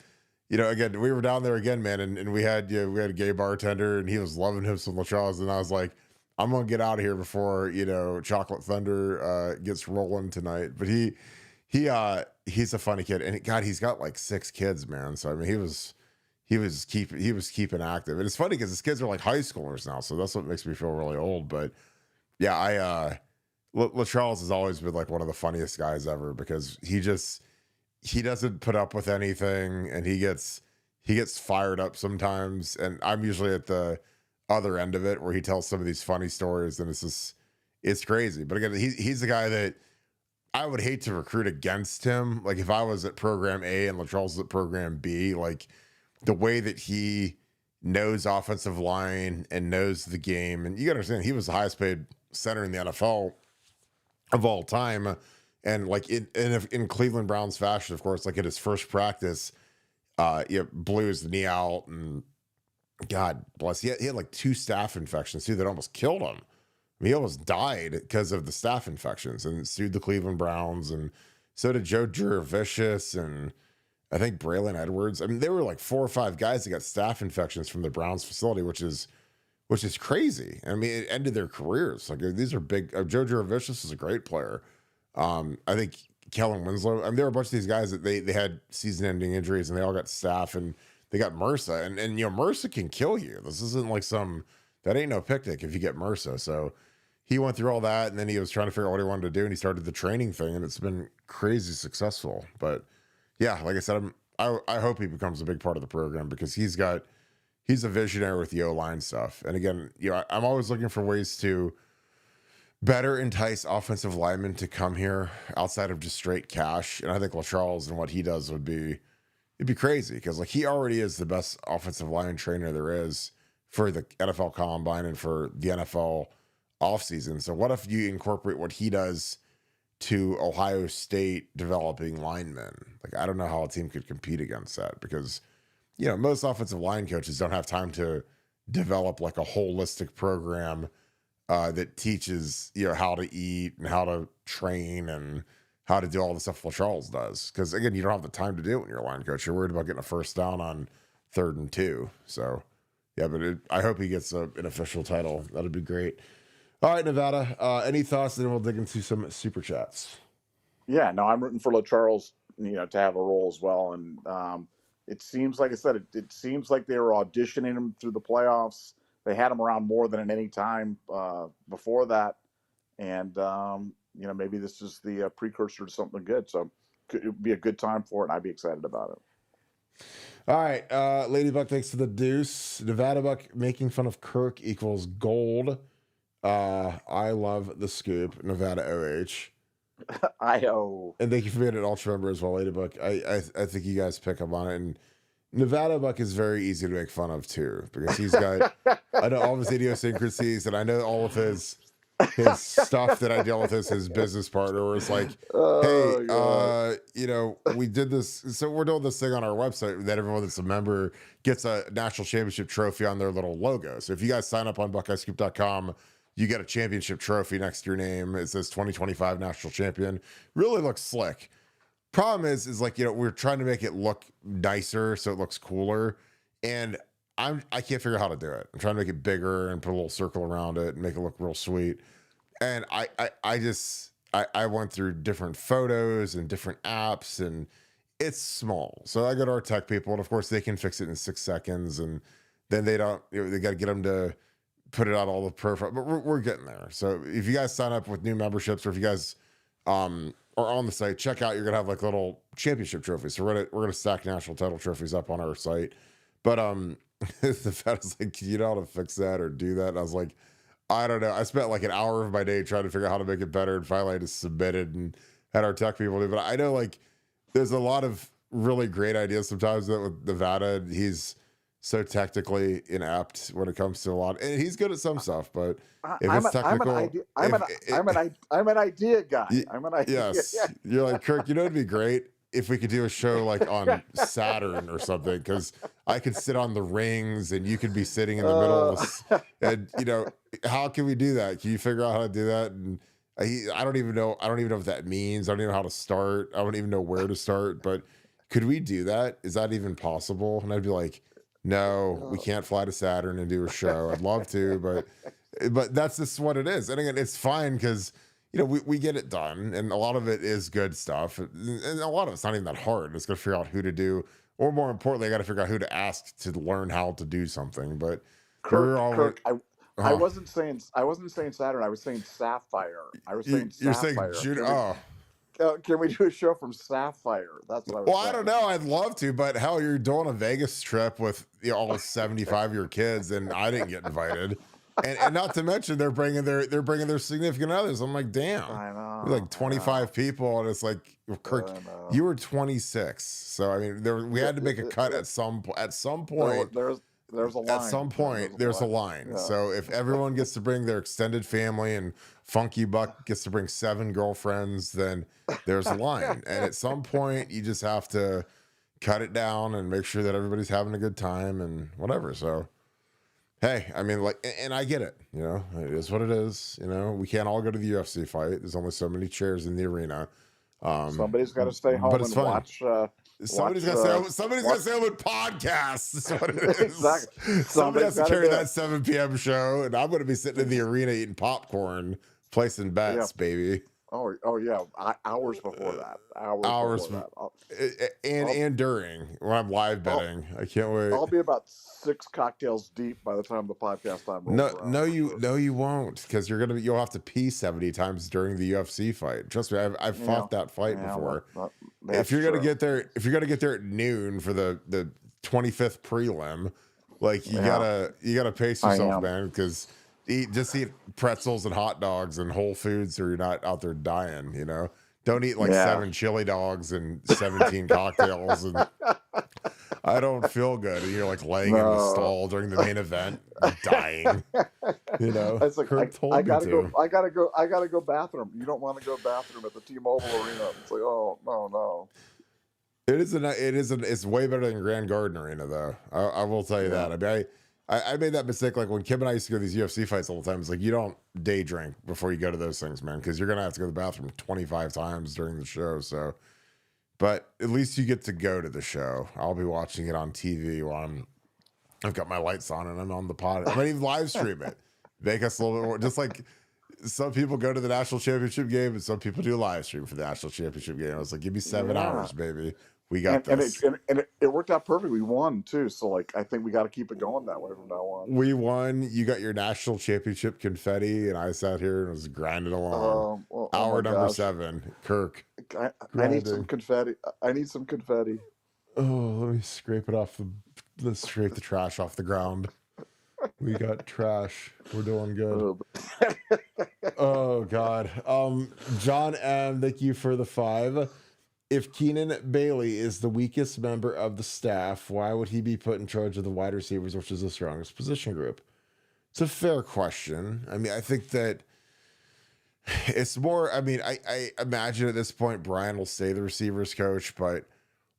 you know, again, we were down there again, man. And we had a gay bartender, and he was loving him some LCharles. And I was like, I'm going to get out of here before, you know, Chocolate Thunder gets rolling tonight. But he's a funny kid, and God, he's got like 6 kids, man. So I mean, he was keeping active, and it's funny because his kids are like high schoolers now, so that's what makes me feel really old. But yeah, LCharles has always been like one of the funniest guys ever, because he doesn't put up with anything, and he gets fired up sometimes, and I'm usually at the other end of it where he tells some of these funny stories, and it's crazy. But again, he's the guy that I would hate to recruit against him. Like if I was at program A and LCharles was at program B, like the way that he knows offensive line and knows the game. And you gotta understand, he was the highest paid center in the NFL of all time. And like in Cleveland Browns fashion, of course, like at his first practice, blew his knee out, and God bless, he had like 2 staph infections too that almost killed him. I mean, he almost died because of the staph infections, and sued the Cleveland Browns, and so did Joe Jurevicius, and I think Braylon Edwards. I mean, there were like 4 or 5 guys that got staph infections from the Browns facility, which is crazy. I mean, it ended their careers. Like, these are big. Joe Jurevicius is a great player. I think Kellen Winslow. I mean, there were a bunch of these guys that they had season-ending injuries, and they all got staph, and they got MRSA, and MRSA can kill you. This isn't like that ain't no picnic if you get MRSA. So he went through all that, and then he was trying to figure out what he wanted to do, and he started the training thing, and it's been crazy successful. But yeah, like I said, I hope he becomes a big part of the program, because he's a visionary with the O-line stuff. And again, I'm always looking for ways to better entice offensive linemen to come here outside of just straight cash. And I think LCharles and what he does it'd be crazy, because like he already is the best offensive line trainer there is for the NFL Combine and for the NFL offseason. So what if you incorporate what he does to Ohio State developing linemen? Like, I don't know how a team could compete against that, because most offensive line coaches don't have time to develop like a holistic program that teaches how to eat and how to train and how to do all the stuff LCharles does. Because again, you don't have the time to do it when you're a line coach. You're worried about getting a first down on 3rd and 2. So yeah, but I hope he gets an official title. That'd be great. All right, Nevada. Any thoughts? Then we'll dig into some super chats. Yeah, no, I'm rooting for LCharles, to have a role as well. And it seems, like I said, it seems like they were auditioning him through the playoffs. They had him around more than at any time before that. And, maybe this is the precursor to something good. So it would be a good time for it, and I'd be excited about it. All right. Ladybuck, thanks for the deuce. Nevadabuck making fun of Kirk equals gold. I love the scoop. Nevada OH. And thank you for being an ultra member as well, Ladybuck. I think you guys pick up on it. And Nevadabuck is very easy to make fun of too, because he's got I know all of his idiosyncrasies, and I know all of his stuff that I deal with as his business partner, where it's like, we did this, so we're doing this thing on our website that everyone that's a member gets a national championship trophy on their little logo. So if you guys sign up on BuckeyeScoop.com, you get a championship trophy next to your name. It says 2025 national champion. Really looks slick. Problem is like, we're trying to make it look nicer so it looks cooler, and I can't figure out how to do it. I'm trying to make it bigger and put a little circle around it and make it look real sweet. And I went through different photos and different apps, and it's small. So I go to our tech people, and of course they can fix it in 6 seconds, and then they don't, they got to get them to put it out all the profile, but we're getting there. So if you guys sign up with new memberships, or if you guys are on the site, check out, you're gonna have like little championship trophies. So we're gonna stack national title trophies up on our site. But the Fed was like, you know how to fix that or do that? And I was like, I don't know. I spent like an hour of my day trying to figure out how to make it better, and finally I just submitted and had our tech people do. But I know like there's a lot of really great ideas sometimes that with Nevada. He's so technically inept when it comes to a lot, and he's good at some stuff, but if it's technical, I'm an idea guy. Yes, you're like, Kirk, it'd be great if we could do a show like on Saturn or something, because I could sit on the rings and you could be sitting in the middle of this, and how can we do that? Can you figure out how to do that? And I don't even know what that means. I don't even know how to start. I don't even know where to start, but could we do that? Is that even possible? And I'd be like, no, we can't fly to Saturn and do a show. I'd love to, but that's just what it is. And again, it's fine because we get it done, and a lot of it is good stuff, and a lot of it's not even that hard. It's got to figure out who to do, or more importantly, I got to figure out who to ask to learn how to do something. But Kirk, I wasn't saying Saturn. I was saying Sapphire. You're Sapphire. Saying can we do a show from Sapphire? That's what I was saying. I don't know. I'd love to, but hell, you're doing a Vegas trip with all 75 of your kids, and I didn't get invited. And not to mention they're bringing their significant others. I'm like, damn, I know, like 25 people, and it's like, Kirk, you were 26, so I mean, we had to make a cut at some point. there's a At line. some point, there's a line. Yeah. So if everyone gets to bring their extended family and Funky Buck gets to bring 7 girlfriends, then there's a line. And at some point, you just have to cut it down and make sure that everybody's having a good time and whatever. So, hey, I mean, like, and I get it. You know, it is what it is. You know, we can't all go to the UFC fight. There's only so many chairs in the arena. Somebody's got to stay home and watch. Somebody's got to stay home with podcasts. That's what it is. Exactly. Somebody has to carry that 7 p.m. show, and I'm going to be sitting in the arena eating popcorn, placing bets, baby. Oh yeah, hours before that. Hours before that. And during when I'm live betting. I can't wait. I'll be about 6 cocktails deep by the time the podcast time rolls around. No, you won't, because you'll have to pee 70 times during the UFC fight. Trust me, I've fought that fight before. If you're gonna get there at noon for the 25th prelim, like you gotta pace yourself, man, because eat pretzels and hot dogs and Whole Foods so you're not out there dying, you know. Don't eat like 7 chili dogs and 17 cocktails, and I don't feel good. And you're like laying in the stall during the main event, dying. You know, it's like I gotta go bathroom. You don't want to go bathroom at the T-Mobile Arena. It's like, oh no. It's way better than Grand Garden Arena, though. I will tell you that. I mean, I made that mistake. Like when Kim and I used to go to these UFC fights all the time. It's like, you don't day drink before you go to those things, man, because you're gonna have to go to the bathroom 25 times during the show. So, but at least you get to go to the show. I'll be watching it on TV while I've got my lights on and I'm on the pod. I might even live stream it. Make us a little bit more, just like some people go to the national championship game and some people do live stream for the national championship game. I was like, give me 7 hours, baby. We got this. And it worked out perfect. We won too. So like, I think we got to keep it going that way from now on. We won. You got your national championship confetti, and I sat here and was grinding along. Hour number 7, Kirk. I need some confetti. Oh, let me scrape it off let's scrape the trash off the ground. We got trash. We're doing good. Oh God. John M, thank you for the 5. If Keenan Bailey is the weakest member of the staff, why would he be put in charge of the wide receivers, which is the strongest position group? It's a fair question. I mean, I think that it's more, I mean, I imagine at this point, Brian will stay the receivers coach, but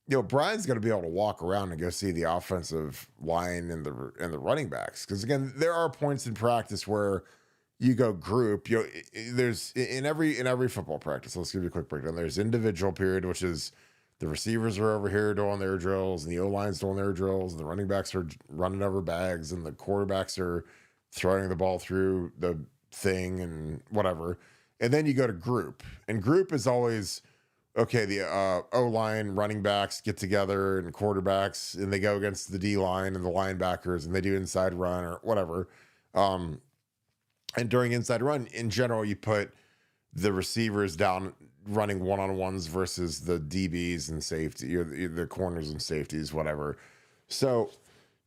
you know, Brian's going to be able to walk around and go see the offensive line and the running backs. Because again, there are points in practice where you go group. You know, there's in every football practice. Let's give you a quick breakdown. There's individual period, which is the receivers are over here doing their drills, and the O-line's doing their drills, and the running backs are running over bags, and the quarterbacks are throwing the ball through the thing and whatever. And then you go to group, and group is always okay. The O-line running backs get together and quarterbacks, and they go against the D-line and the linebackers, and they do inside run or whatever. And during inside run, in general, you put the receivers down running one-on-ones versus the DBs and safety, the corners and safeties, whatever. So,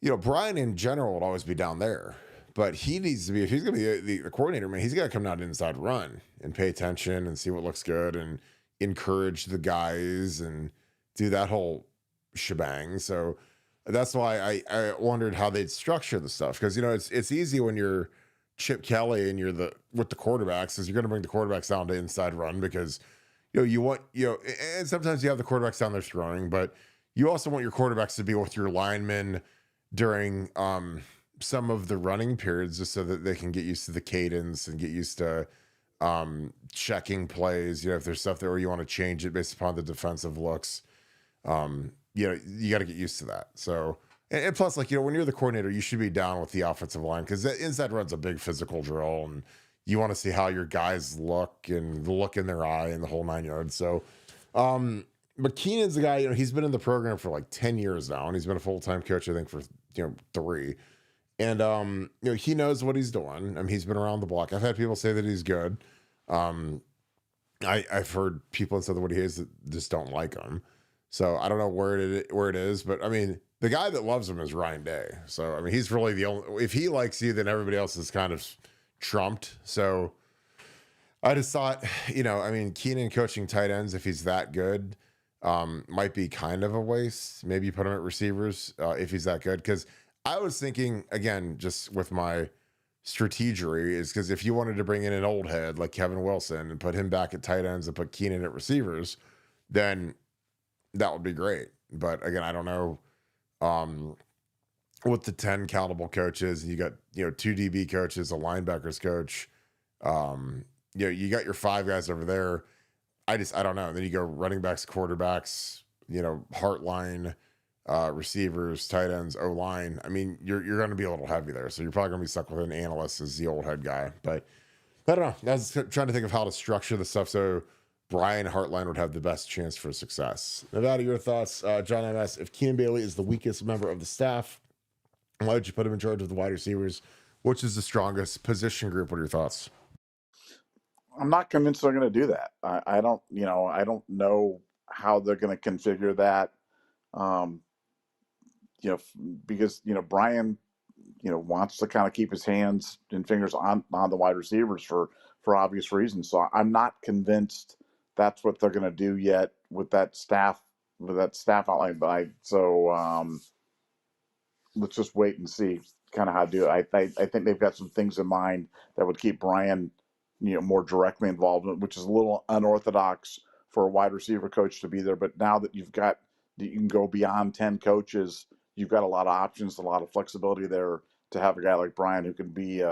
you know, Brian in general would always be down there, but he needs to be, if he's going to be the coordinator, man, he's got to come down inside run and pay attention and see what looks good and encourage the guys and do that whole shebang. So that's why I wondered how they'd structure the stuff. Because, you know, it's easy when you're Chip Kelly and you're with the quarterbacks, is you're going to bring the quarterbacks down to inside run because, you know, you want, you know, and sometimes you have the quarterbacks down there throwing, but you also want your quarterbacks to be with your linemen during some of the running periods, just so that they can get used to the cadence and get used to checking plays. You know, if there's stuff there where you want to change it based upon the defensive looks, you know, you got to get used to that. So, and plus, like, you know, when you're the coordinator, you should be down with the offensive line because the inside run's a big physical drill, and you want to see how your guys look and the look in their eye and the whole 9 yards. So, but Keenan's the guy, you know, he's been in the program for like 10 years now, and he's been a full-time coach, I think, for, you know, 3. And, you know, he knows what he's doing. I mean, he's been around the block. I've had people say that he's good. I've heard people that say that what he is that just don't like him. So I don't know where it is, but I mean, the guy that loves him is Ryan Day. So, I mean, he's really the only, if he likes you, then everybody else is kind of trumped. So I just thought, you know, I mean, Keenan coaching tight ends, if he's that good, might be kind of a waste. Maybe you put him at receivers if he's that good. Because I was thinking again, just with my strategery, is because if you wanted to bring in an old head like Kevin Wilson and put him back at tight ends and put Keenan at receivers, then that would be great. But again, I don't know um, what the 10 countable coaches. You got, two DB coaches, a linebackers coach. You got your five guys over there. I don't know. Then you go running backs, quarterbacks, Heartline, receivers, tight ends, O line. I mean, you're going to be a little heavy there, so you're probably going to be stuck with an analyst as the old head guy. But I don't know. I was trying to think of how to structure the stuff so Brian Hartline would have the best chance for success. Nevada, your thoughts, John MS? If Keenan Bailey is the weakest member of the staff, why would you put him in charge of the wide receivers? Which is the strongest position group? What are your thoughts? I'm not convinced they're going to do that. I don't, I don't know how they're going to configure that. Um, because Brian, wants to kind of keep his hands and fingers on the wide receivers for obvious reasons. So I'm not convinced that's what they're going to do yet with that staff outline. But let's just wait and see kind of how to do it. I think they've got some things in mind that would keep Brian, more directly involved, which is a little unorthodox for a wide receiver coach to be there. But now that you can go beyond 10 coaches, you've got a lot of options, a lot of flexibility there to have a guy like Brian who can be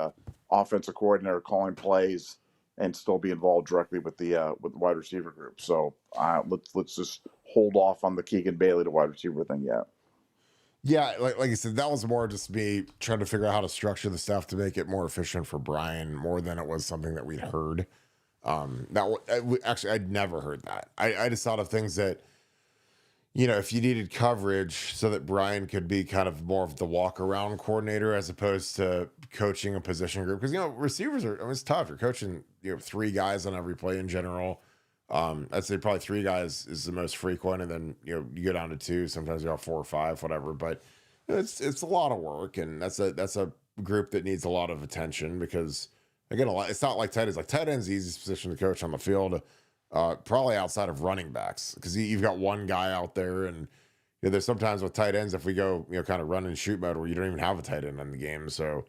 offensive coordinator calling plays and still be involved directly with the wide receiver group. So let's just hold off on the Keegan Bailey to wide receiver thing yet. Yeah, like I said, that was more just me trying to figure out how to structure the stuff to make it more efficient for Brian, more than it was something that we'd heard. Actually, I'd never heard that. I just thought of things that, if you needed coverage so that Brian could be kind of more of the walk around coordinator as opposed to coaching a position group. Because, receivers it's tough. You're coaching, three guys on every play in general. I'd say probably three guys is the most frequent. And then, you go down to two, sometimes you have 4 or 5, whatever. But it's a lot of work. And that's a group that needs a lot of attention because, again, it's not like tight ends. Like tight ends, the easiest position to coach on the field. Probably outside of running backs because you've got one guy out there, and there's sometimes with tight ends if we go kind of run and shoot mode where you don't even have a tight end in the game. So,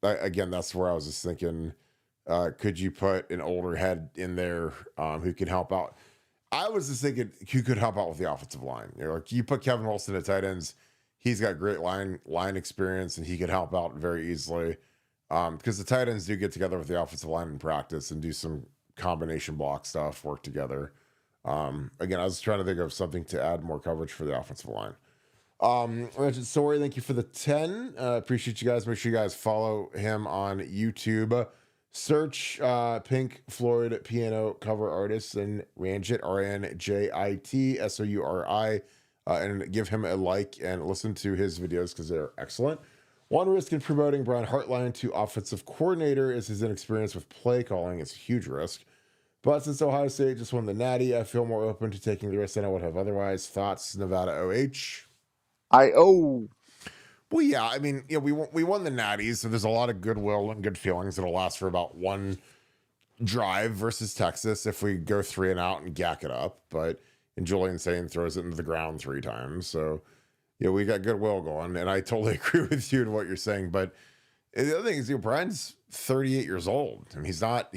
again, that's where I was just thinking, could you put an older head in there who can help out? I was just thinking who could help out with the offensive line. Like you put Kevin Wilson at tight ends, he's got great line experience and he could help out very easily because the tight ends do get together with the offensive line in practice and do some combination block stuff, work together. Again, I was trying to think of something to add more coverage for the offensive line. Sorry, thank you for the 10. Appreciate you guys. Make sure you guys follow him on YouTube. Search Pink Floyd piano cover artist and Ranjit RNJITSOURI and give him a like and listen to his videos because they're excellent. One risk in promoting Brian Hartline to offensive coordinator is his inexperience with play calling. It's a huge risk. But since Ohio State just won the Natty, I feel more open to taking the risk than I would have otherwise. Thoughts, Nevada OH? Well, yeah, I mean, we won the Natties, so there's a lot of goodwill and good feelings. It'll last for about one drive versus Texas if we go 3 and out and gack it up. And Julian Sane throws it into the ground 3 times. So, we got goodwill going, and I totally agree with you to what you're saying. But the other thing is, Brian's 38 years old. I mean, he's not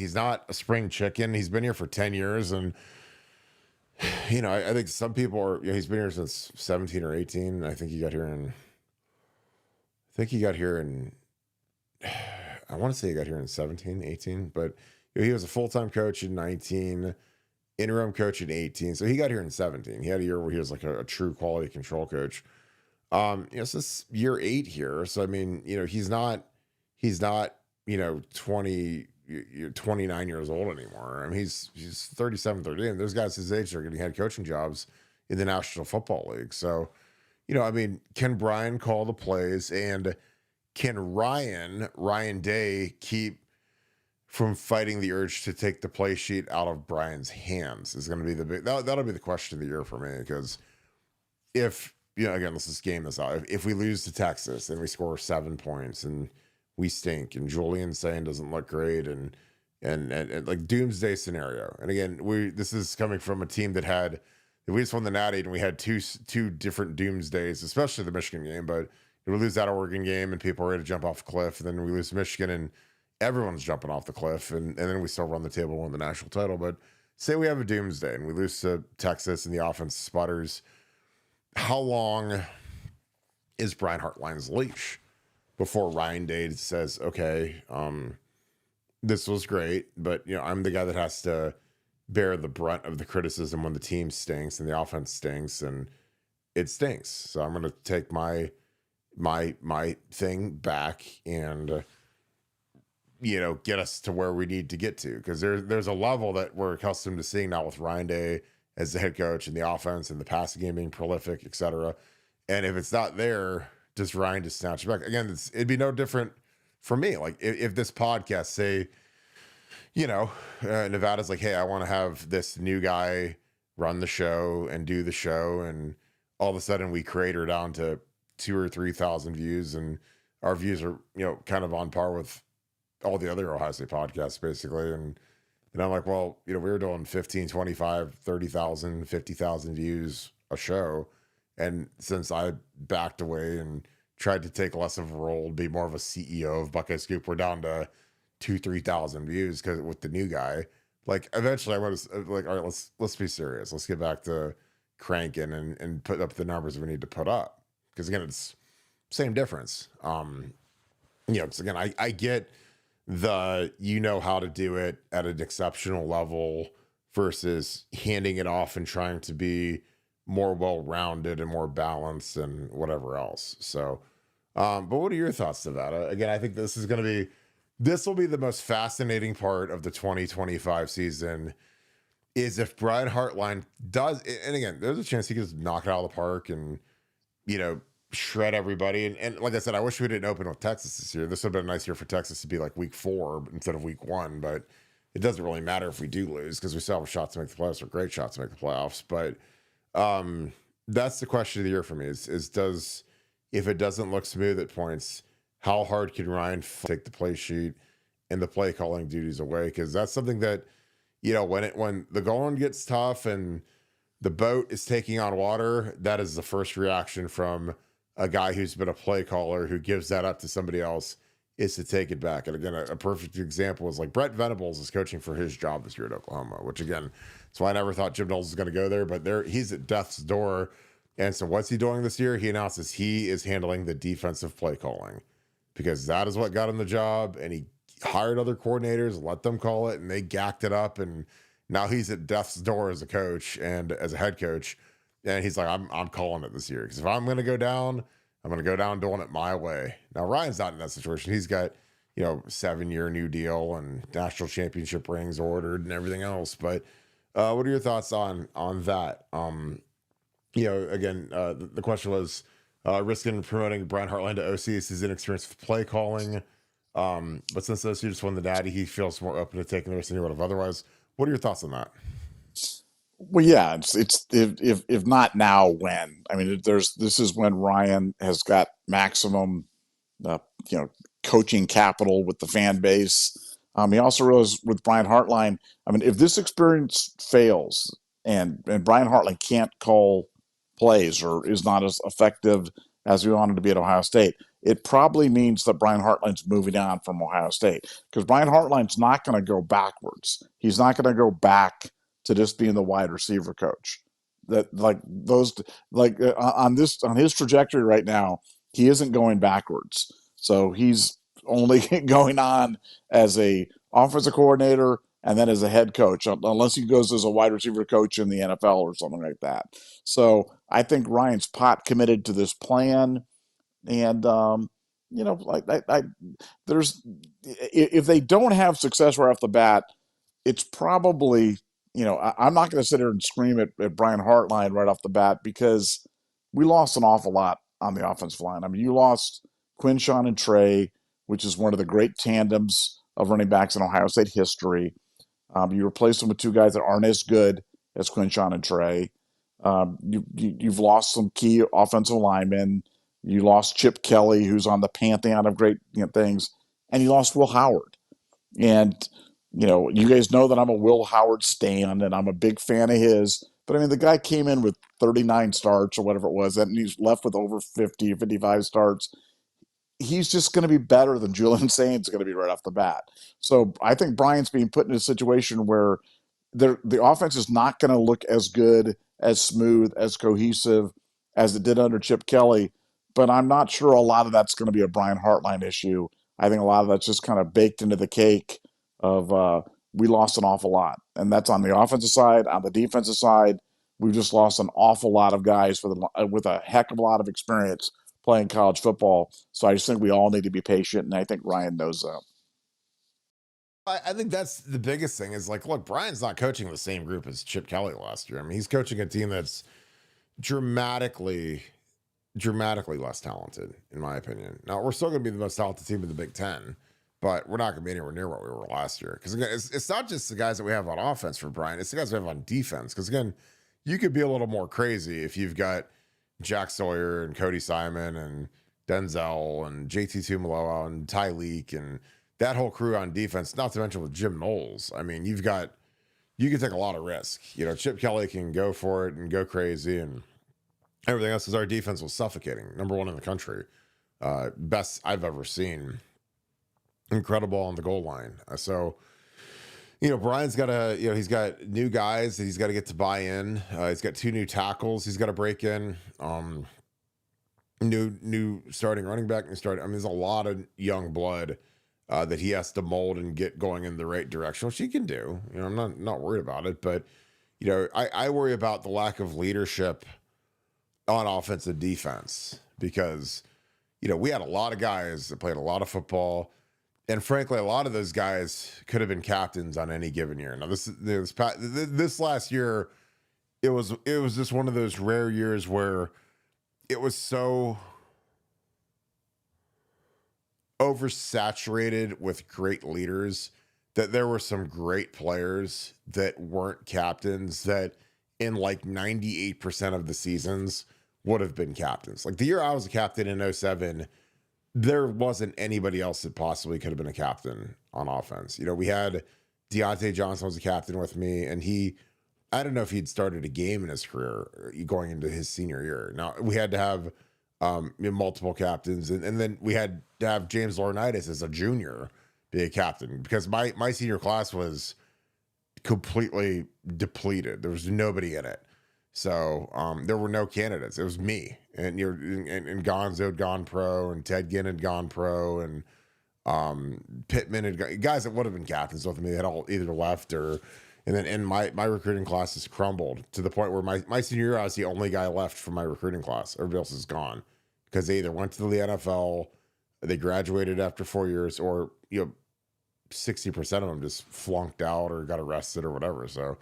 a spring chicken. He's been here for 10 years, and I think some people are. He's been here since 17 or 18. I think he got here in. I want to say he got here in 17, 18, but he was a full-time coach in 19, interim coach in 18. So he got here in 17. He had a year where he was like a true quality control coach. So this is year 8 here. So, I mean, he's not 29 years old anymore. I mean, he's 37, 38. And those guys his age are getting head coaching jobs in the National Football League. So, I mean, can Brian call the plays and can Ryan Day keep from fighting the urge to take the play sheet out of Brian's hands is going to be that'll be the question of the year for me. Because if, again, let's just game this out. If we lose to Texas and we score 7 points and we stink and Julian Sane doesn't look great and like doomsday scenario. And again, this is coming from a team that had if we just won the Natty and we had two different doomsdays, especially the Michigan game, but we lose that Oregon game and people are ready to jump off the cliff, and then we lose Michigan and everyone's jumping off the cliff, and then we still run the table and win the national title. But say we have a doomsday and we lose to Texas and the offense sputters, how long is Brian Hartline's leash before Ryan Day says, okay, this was great, but I'm the guy that has to bear the brunt of the criticism when the team stinks and the offense stinks and it stinks. So I'm going to take my thing back and get us to where we need to get to, because there's a level that we're accustomed to seeing now with Ryan Day as the head coach and the offense and the passing game being prolific, etc. And if it's not there, does Ryan just snatch it back again? It'd be no different for me. Like if this podcast say, Nevada's like, hey, I want to have this new guy run the show and do the show, and all of a sudden we create her down to 2,000 or 3,000 views, and our views are kind of on par with all the other Ohio State podcasts basically, and I'm like, well, we were doing 15, 25, 30,000, 50,000 views a show, and since I backed away and tried to take less of a role, be more of a CEO of Buckeye Scoop, we're down to 2,000-3,000 views because with the new guy. Like eventually I was like, all right, let's be serious. Let's get back to cranking and put up the numbers we need to put up. Because again, it's same difference. Because again, I get how to do it at an exceptional level versus handing it off and trying to be more well-rounded and more balanced and whatever else. So, but what are your thoughts to that? Again, I think this will be the most fascinating part of the 2025 season, is if Brian Hartline does, and again, there's a chance he could just knock it out of the park and, shred everybody. And like I said, I wish we didn't open with Texas this year. This would have been a nice year for Texas to be like week 4 instead of week 1, but it doesn't really matter if we do lose because we still have a shot to make the playoffs, or great shot to make the playoffs. But that's the question of the year for me is if it doesn't look smooth at points, how hard can Ryan take the play sheet and the play calling duties away? Because that's something that, when the going gets tough and the boat is taking on water, that is the first reaction from a guy who's been a play caller who gives that up to somebody else, is to take it back. And again, a perfect example is like Brent Venables is coaching for his job this year at Oklahoma, which again, that's why I never thought Jim Knowles was going to go there, but he's at death's door. And so what's he doing this year? He announces he is handling the defensive play calling, because that is what got him the job. And he hired other coordinators, let them call it, and they gacked it up. And now he's at death's door as a coach and as a head coach. And he's like, I'm calling it this year, because if I'm going to go down, I'm going to go down doing it my way. Now, Ryan's not in that situation. He's got, 7-year new deal and national championship rings ordered and everything else. But what are your thoughts on that? Again, the question was risking promoting Brian Hartline to OC is his inexperience with play calling. But since OC just won the Natty, he feels more open to taking the risk than he would have otherwise. What are your thoughts on that? Well, yeah, it's if not now, when? I mean, this is when Ryan has got maximum, coaching capital with the fan base. He also realized with Brian Hartline, I mean, if this experience fails and Brian Hartline can't call plays or is not as effective as we wanted to be at Ohio State, it probably means that Brian Hartline's moving on from Ohio State, because Brian Hartline's not going to go backwards. He's not going to go back to just being the wide receiver coach. That on his trajectory right now, he isn't going backwards. So he's only going on as a offensive coordinator and then as a head coach, unless he goes as a wide receiver coach in the NFL or something like that. So I think Ryan's pot committed to this plan, and there's, if they don't have success right off the bat, it's probably, I'm not going to sit here and scream at Brian Hartline right off the bat, because we lost an awful lot on the offensive line. I mean, you lost Quinshawn and Trey, which is one of the great tandems of running backs in Ohio State history. You replace them with two guys that aren't as good as Quinshawn and Trey. You've lost some key offensive linemen. You lost Chip Kelly, who's on the pantheon of great things, and you lost Will Howard. And you guys know that I'm a Will Howard stan, and I'm a big fan of his, But I mean, the guy came in with 39 starts or whatever it was, and he's left with over 50, 55 starts. He's just going to be better than Julian Saint's going to be right off the bat. So I think Brian's being put in a situation where the offense is not going to look as good, as smooth, as cohesive as it did under Chip Kelly. But I'm not sure a lot of that's going to be a Brian Hartline issue. I think a lot of that's just kind of baked into the cake of we lost an awful lot, and that's on the offensive side. On the defensive side, we've just lost an awful lot of guys with a heck of a lot of experience playing college football. So I just think we all need to be patient, and I think Ryan knows that. I think that's the biggest thing is like, look, Brian's not coaching the same group as Chip Kelly last year. I mean, he's coaching a team that's dramatically, dramatically less talented, in my opinion. Now, we're still going to be the most talented team in the Big Ten, but we're not going to be anywhere near what we were last year. Because again, it's not just the guys that we have on offense for Brian, it's the guys we have on defense. Because again, you could be a little more crazy if you've got Jack Sawyer and Cody Simon and Denzel and JT Tumaloa and Ty Leak and that whole crew on defense, not to mention with Jim Knowles. I mean, you can take a lot of risk. You know, Chip Kelly can go for it and go crazy and everything else because our defense was suffocating. Number one in the country. Best I've ever seen. Incredible on the goal line. So, you know, Brian's got he's got new guys that he's got to get to buy in. He's got 2 new tackles he's got to break in. New starting running back. There's a lot of young blood that he has to mold and get going in the right direction, which he can do. You know, I'm not worried about it, but you know, I worry about the lack of leadership on offense and defense because, you know, we had a lot of guys that played a lot of football, and frankly, a lot of those guys could have been captains on any given year. Now, this last year, it was just one of those rare years where it was so oversaturated with great leaders that there were some great players that weren't captains that in like 98% of the seasons would have been captains. Like the year I was a captain in '07, there wasn't anybody else that possibly could have been a captain on offense. You know, we had Deontay Johnson was a captain with me, and I don't know if he'd started a game in his career going into his senior year. Now we had to have multiple captains, and then we had to have James Laurinaitis as a junior be a captain because my senior class was completely depleted. There was nobody in it, so there were no candidates. It was me and and Gonzo had gone pro, and Ted Ginn had gone pro, and Pittman had guys that would have been captains with me had all either left or. And then in my recruiting class has crumbled to the point where my senior year, I was the only guy left from my recruiting class. Everybody else is gone because they either went to the NFL, they graduated after 4 years, or 60% of them just flunked out or got arrested or whatever. So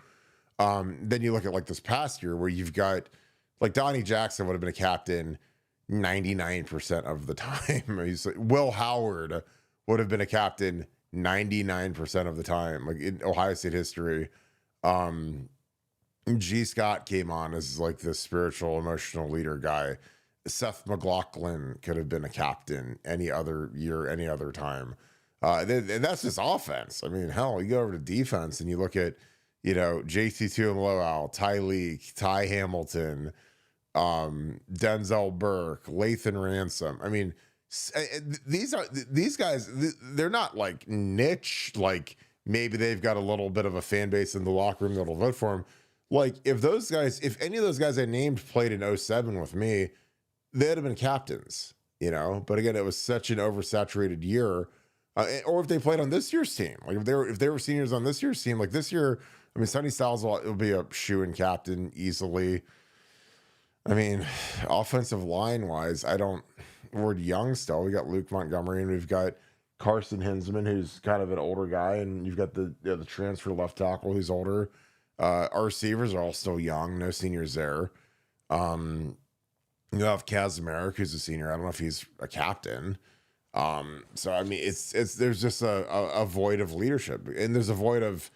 then you look at like this past year where you've got like Donnie Jackson would have been a captain 99% of the time. Will Howard would have been a captain 99% of the time, like in Ohio State history. G. Scott came on as like the spiritual, emotional leader guy. Seth McLaughlin could have been a captain any other year, any other time. And that's just offense. I mean, hell, you go over to defense and you look at, JT Tuimoloau, Ty Leak, Ty Hamilton, Denzel Burke, Lathan Ransom. I mean, these guys, they're not like niche, like maybe they've got a little bit of a fan base in the locker room that'll vote for them. Like if any of those guys I named played in '07 with me, they'd have been captains, but again, it was such an oversaturated year. Or if they played on this year's team, like if they were seniors on this year's team, like this year, I mean, Sonny Styles will be a shoe-in captain easily. I mean, offensive line wise, we're young still. We got Luke Montgomery and we've got Carson Hinsman, who's kind of an older guy, and you've got the transfer left tackle who's older. Our receivers are all still young, no seniors there. You have Kazimierz, who's a senior. I don't know if he's a captain. So I mean, it's there's just a void of leadership, and there's a void of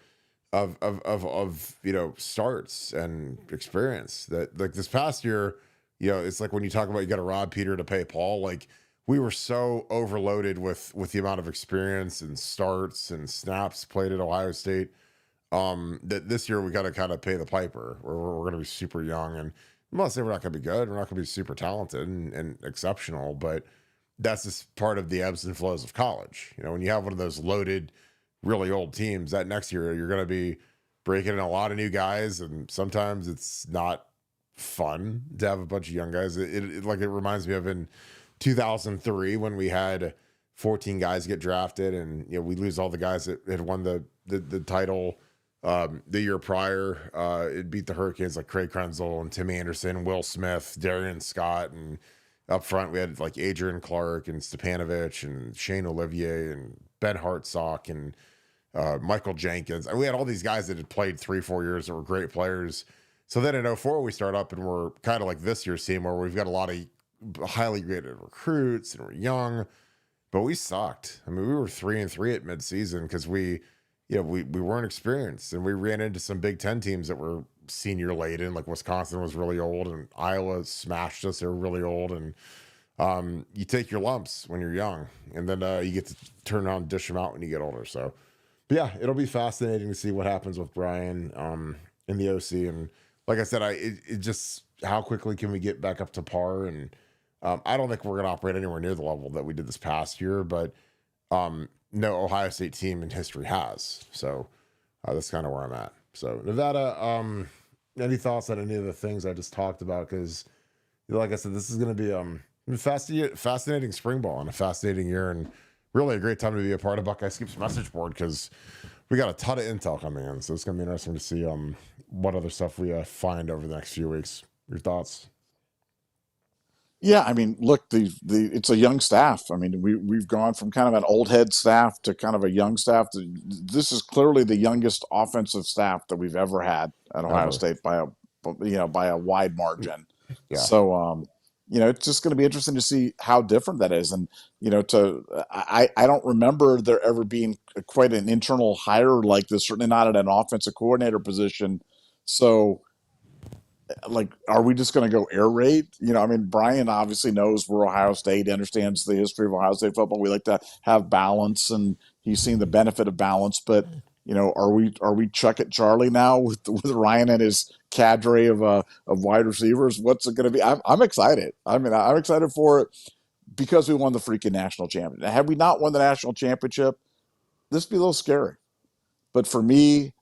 starts and experience that, like, this past year. It's like when you talk about you got to rob Peter to pay Paul. Like, we were so overloaded with the amount of experience and starts and snaps played at Ohio State. That this year we got to kind of pay the piper. We're going to be super young, and I'm not saying we're not going to be good. We're not going to be super talented and exceptional, but that's just part of the ebbs and flows of college. When you have one of those loaded, really old teams, that next year you're going to be breaking in a lot of new guys, and sometimes it's not fun to have a bunch of young guys. It reminds me of in 2003 when we had 14 guys get drafted, and we lose all the guys that had won the title the year prior. It beat the Hurricanes like Craig Krenzel and Tim Anderson, Will Smith, Darian Scott, and up front we had like Adrian Clark and Stepanovic and Shane Olivier and Ben Hartsock and Michael Jenkins. And we had all these guys that had played 3-4 years that were great players. So then in '04 we start up and we're kind of like this year's team where we've got a lot of highly graded recruits and we're young, but we sucked. I mean, we were 3-3 at midseason because we weren't experienced, and we ran into some Big Ten teams that were senior laden. Like Wisconsin was really old, and Iowa smashed us. They were really old, and you take your lumps when you're young, and then you get to turn around and dish them out when you get older. So, but yeah, it'll be fascinating to see what happens with Brian in the OC, and like I said, it just how quickly can we get back up to par? And I don't think we're going to operate anywhere near the level that we did this past year, but no Ohio State team in history has. So that's kind of where I'm at. So Nevada, any thoughts on any of the things I just talked about? Because like I said, this is going to be fascinating spring ball and a fascinating year, and really a great time to be a part of Buckeye Scoop's message board because we got a ton of intel coming in. So it's going to be interesting to see what other stuff we find over the next few weeks. Your thoughts? Yeah, I mean, look, the it's a young staff. I mean, we've gone from kind of an old head staff to kind of a young staff. This is clearly the youngest offensive staff that we've ever had at Ohio State by a wide margin. Yeah. So it's just going to be interesting to see how different that is. And I don't remember there ever being quite an internal hire like this. Certainly not at an offensive coordinator position. So, like, are we just going to go air raid? I mean, Brian obviously knows we're Ohio State, understands the history of Ohio State football. We like to have balance, and he's seen the benefit of balance. But are we Chuck it Charlie now with Ryan and his cadre of wide receivers? What's it going to be? I'm excited. I mean, I'm excited for it because we won the freaking national championship. Had we not won the national championship, this would be a little scary. But for me,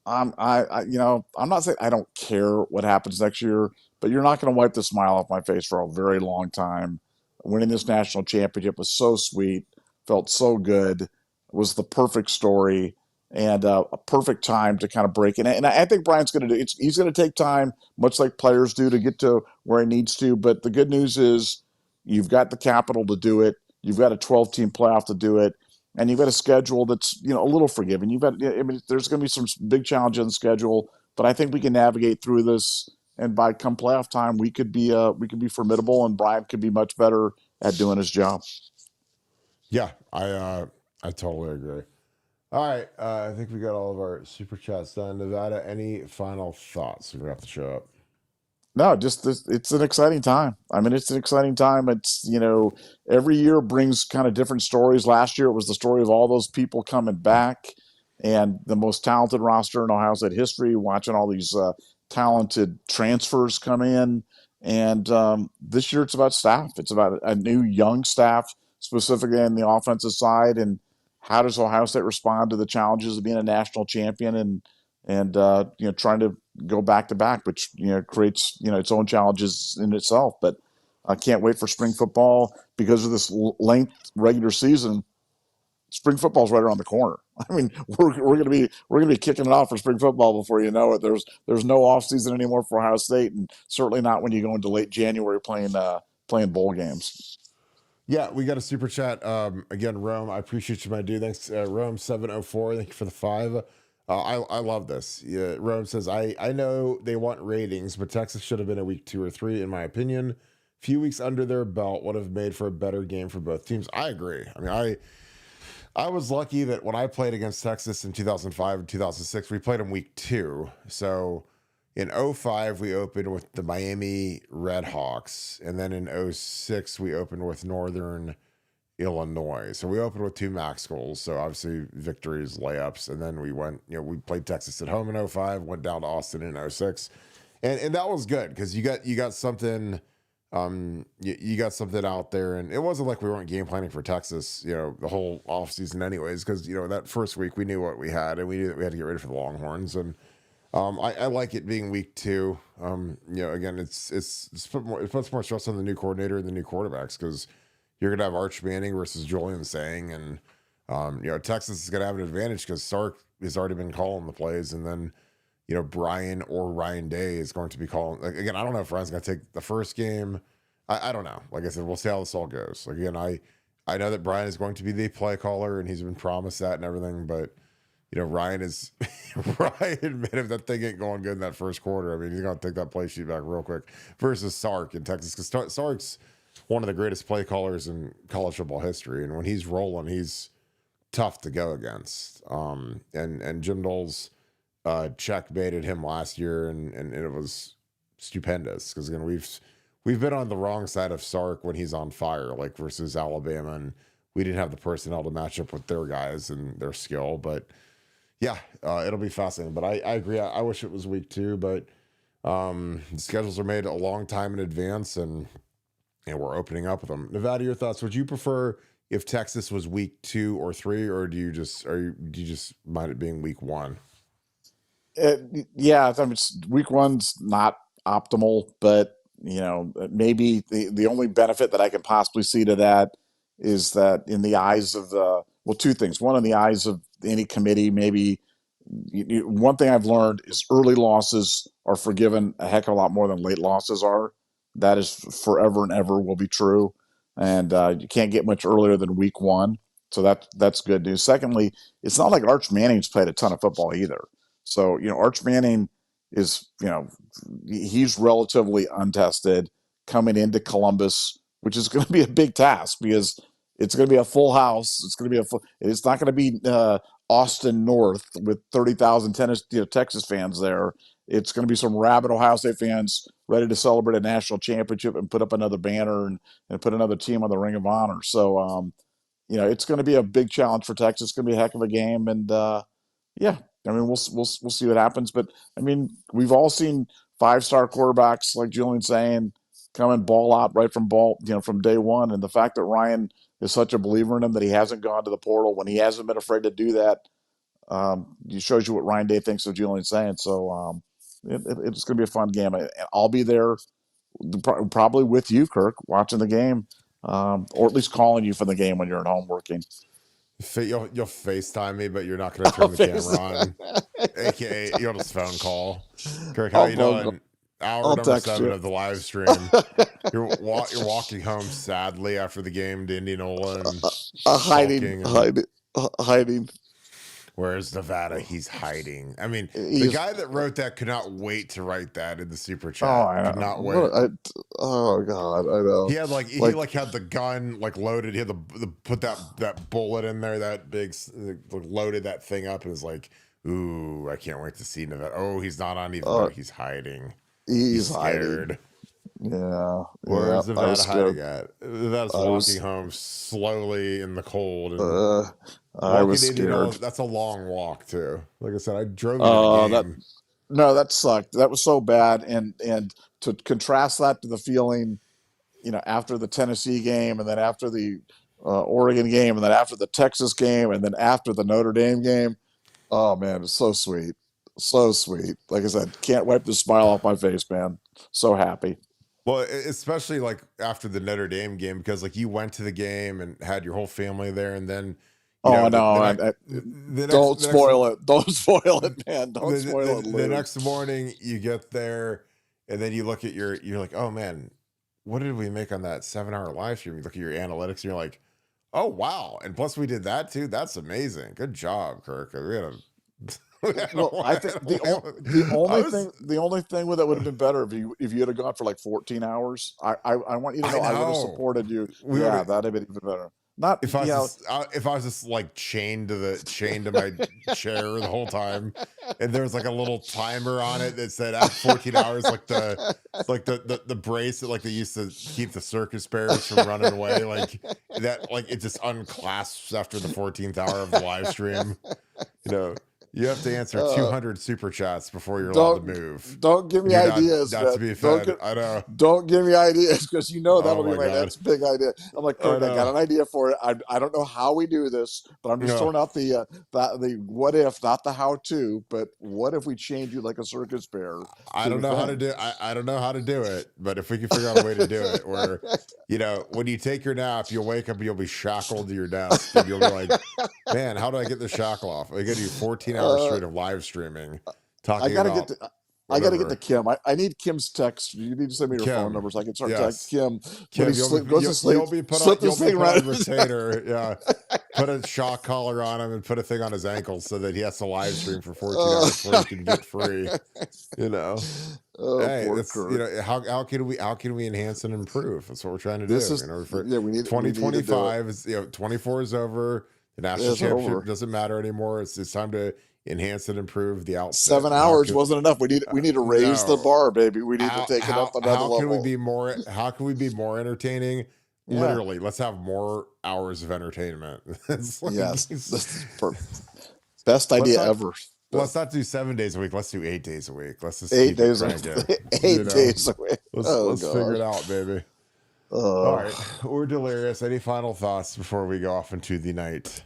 I'm not saying I don't care what happens next year, but you're not going to wipe the smile off my face for a very long time. Winning this national championship was so sweet, felt so good, was the perfect story, and a perfect time to kind of break in. And I think Brian's going to do it. He's going to take time, much like players do, to get to where he needs to. But the good news is you've got the capital to do it. You've got a 12-team playoff to do it. And you've got a schedule that's a little forgiving. There's going to be some big challenges in the schedule, but I think we can navigate through this. And by come playoff time, we could be formidable, and Brian could be much better at doing his job. Yeah, I totally agree. All right, I think we got all of our super chats done. Nevada, any final thoughts? We're going to have to show up. No, just it's an exciting time. I mean, it's an exciting time. It's, every year brings kind of different stories. Last year, it was the story of all those people coming back and the most talented roster in Ohio State history, watching all these talented transfers come in. And this year, it's about staff. It's about a new young staff, specifically on the offensive side. And how does Ohio State respond to the challenges of being a national champion and trying to go back to back, which creates its own challenges in itself. But I can't wait for spring football because of this length regular season. Spring football is right around the corner. I mean, we're gonna be kicking it off for spring football before you know it. There's no off season anymore for Ohio State, and certainly not when you go into late January playing bowl games. Yeah, we got a super chat. Again, Rome, I appreciate you, my dude. Thanks, Rome 704. Thank you for the 5. I love this. Yeah, Rome says, I know they want ratings, but Texas should have been a week 2 or 3, in my opinion. Few weeks under their belt would have made for a better game for both teams. I agree. I mean, I was lucky that when I played against Texas in 2005 and 2006, we played them week 2. So in 05, we opened with the Miami Redhawks. And then in 06, we opened with Northern Illinois. So we opened with 2 max goals. So obviously victories, layups, and then we played Texas at home in 05, went down to Austin in 06. And that was good because you got something you got something out there, and it wasn't like we weren't game planning for Texas, the whole offseason anyways, because that first week we knew what we had, and we knew that we had to get ready for the Longhorns. And I like it being week 2. Again, it puts more stress on the new coordinator and the new quarterbacks because you're gonna have Arch Manning versus Julian Sang, and Texas is gonna have an advantage because Sark has already been calling the plays, and then Brian or Ryan Day is going to be calling. Like, again, I don't know if Ryan's going to take the first game. I don't know. Like I said, we'll see how this all goes. Like, again, I know that Brian is going to be the play caller, and he's been promised that and everything. But Ryan is Ryan admitted if that thing ain't going good in that first quarter, I mean, he's going to take that play sheet back real quick versus Sark in Texas, because Sark's one of the greatest play callers in college football history, and when he's rolling, he's tough to go against. And Jim Knowles checkmaited him last year, and it was stupendous because again we've been on the wrong side of Sark when he's on fire, like versus Alabama, and we didn't have the personnel to match up with their guys and their skill. But yeah, it'll be fascinating. But I agree. I wish it was week 2, but the schedules are made a long time in advance, and we're opening up with them. Nevada, your thoughts? Would you prefer if Texas was week 2 or 3, or do you just mind it being week 1? Yeah, I mean, week 1's not optimal, but maybe the only benefit that I can possibly see to that is that in the eyes of well, 2 things. One, in the eyes of any committee, maybe one thing I've learned is early losses are forgiven a heck of a lot more than late losses are. That is forever and ever will be true, and you can't get much earlier than week 1, so that's good news. Secondly, it's not like Arch Manning's played a ton of football either. So, Arch Manning is, he's relatively untested coming into Columbus, which is going to be a big task because it's going to be a full house. It's not going to be Austin North with 30,000 Texas fans there. It's going to be some rabid Ohio State fans ready to celebrate a national championship and put up another banner and put another team on the Ring of Honor. So, it's going to be a big challenge for Texas. It's going to be a heck of a game. And, yeah, I mean, we'll see what happens. But, I mean, we've all seen 5-star quarterbacks like Julian saying come and ball out right from day one. And the fact that Ryan is such a believer in him that he hasn't gone to the portal when he hasn't been afraid to do that, it shows you what Ryan Day thinks of Julian saying. So it's going to be a fun game. I'll be there probably with you, Kirk, watching the game, or at least calling you for the game when you're at home working. You'll FaceTime me, but you're not going to turn the camera on. AKA, you'll just phone call. Kirk, how you doing? Hour number 7 of the live stream. You're walking home sadly after the game to Indianola and hiding. Where's Nevada? He's hiding. I mean, the guy that wrote that could not wait to write that in the super chat. Oh, I know. Could not wait. Oh God, I know. He had he had the gun loaded. He had the put that bullet in there. That big loaded that thing up and was like, ooh, I can't wait to see Nevada. Oh, he's not on even. He's hiding. He's scared. Hiding. Yeah. Where's Nevada hiding at? Nevada's walking home slowly in the cold. And I was scared. That's a long walk too. Like I said, I drove to the game. That sucked. That was so bad. And to contrast that to the feeling, after the Tennessee game, and then after the Oregon game, and then after the Texas game, and then after the Notre Dame game. Oh man, it's so sweet. So sweet. Like I said, can't wipe the smile off my face, man. So happy. Well, especially after the Notre Dame game, because you went to the game and had your whole family there, and then don't spoil it. Don't spoil it, man. Don't spoil it. The next morning you get there, and then you look at you're like, oh man, what did we make on that 7-hour live stream? You look at your analytics, and you're like, oh wow, and plus we did that too. That's amazing. Good job, Kirk. We had a well, I think the only thing that would have been better if you had gone for 14 hours. I want you to know I would have supported you. That'd have been even better. Not, If I you was know, if I was just like chained to my chair the whole time, and there was like a little timer on it that said after 14 hours, like the brace that like they used to keep the circus bears from running away, like that, like it just unclasps after the 14th hour of the live stream. You know, you have to answer uh, 200 super chats before you're allowed to don't move. don't give me You're ideas, not to man. be fed. I know. Don't give me ideas because Oh that'll be my my god. next big idea. I'm like, I Kirk, I got know. an idea for it. I don't know how we do this, but I'm just No. throwing out the what if, not the how to, but what if we change you like a circus bear I to don't the know how to thing? do I don't know how to do it, but if we can figure out a way to do it where, when you take your nap, you'll wake up and you'll be shackled to your desk and you'll be like, man, how do I get the shackle off? I got to do 14 hours uh, straight of live streaming I talking gotta get about to. I got to get to whatever. Kim. I need Kim's text. You need to send me your phone Kim, number so I can start texting yes. Kim when he Kim, goes to sleep. you'll be put on Slip this thing right. retainer. Yeah. Put a shock collar on him and put a thing on his ankles so that he has to live stream for 14 uh, hours before he can get free. You know. oh, Hey, poor that's Kirk. how can we enhance and improve? That's what we're trying to This do. is For yeah. We need to do it. 2025 is 24 is over. The national It's championship over. doesn't matter anymore. It's time to enhance and improve the outfit. 7 hours wasn't enough. We need to raise the No, bar, baby. We need to take it up another how can we level. be more entertaining? Yeah. Literally, let's have more hours of entertainment. It's like Yes. This is best let's idea not ever. let's not do 7 days a week. Let's do 8 days a week. Let's just Eight keep it days. cranking. Eight days away. Oh Let's figure gosh. it out, baby. All Oh right, we're delirious. Any final thoughts before we go off into the night?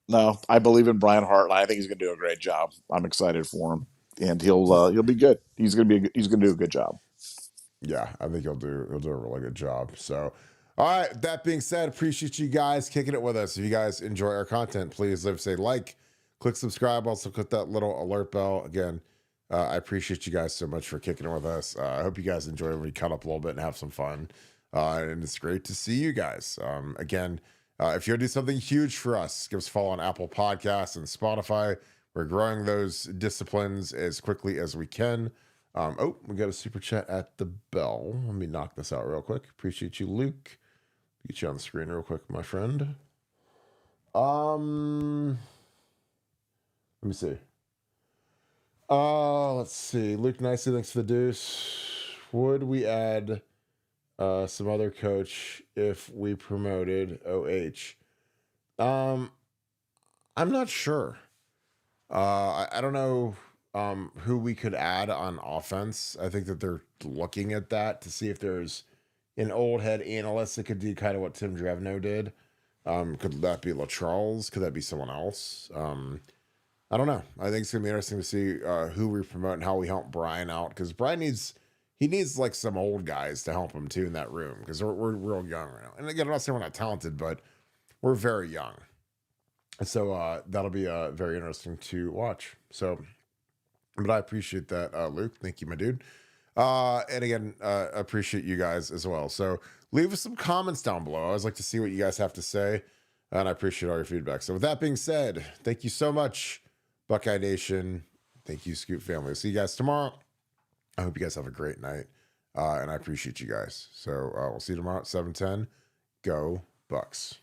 no, I believe in Brian Hart, and I think he's going to do a great job. I'm excited for him, and he'll be good. He's going to do a good job. Yeah, I think he'll do a really good job. So, all right. That being said, appreciate you guys kicking it with us. If you guys enjoy our content, please say like, click subscribe. Also, click that little alert bell. Again, I appreciate you guys so much for kicking it with us. I hope you guys enjoy when we cut up a little bit and have some fun. And it's great to see you guys. Again, if you're gonna do something huge for us, give us a follow on Apple Podcasts and Spotify. We're growing those disciplines as quickly as we can. We got a super chat at the bell. Let me knock this out real quick. Appreciate you, Luke. Get you on the screen real quick, my friend. Let me see. Let's see. Luke Nicely, thanks for the deuce. Would we add some other coach if we promoted OH? I'm not sure. I don't know who we could add on offense. I think that they're looking at that to see if there's an old head analyst that could do kind of what Tim Drevno did. Could that be LCharles? Could that be someone else? I don't know. I think it's gonna be interesting to see who we promote and how we help Brian out, because Brian needs like some old guys to help him too in that room, because we're real young right now. And again, I'm not saying we're not talented, but we're very young. So that'll be very interesting to watch. So, but I appreciate that, Luke. Thank you, my dude. And again, appreciate you guys as well. So leave us some comments down below. I always like to see what you guys have to say, and I appreciate all your feedback. So with that being said, thank you so much, Buckeye Nation. Thank you, Scoop family. See you guys tomorrow. I hope you guys have a great night, and I appreciate you guys. So we'll see you tomorrow at 7:10. Go Bucks.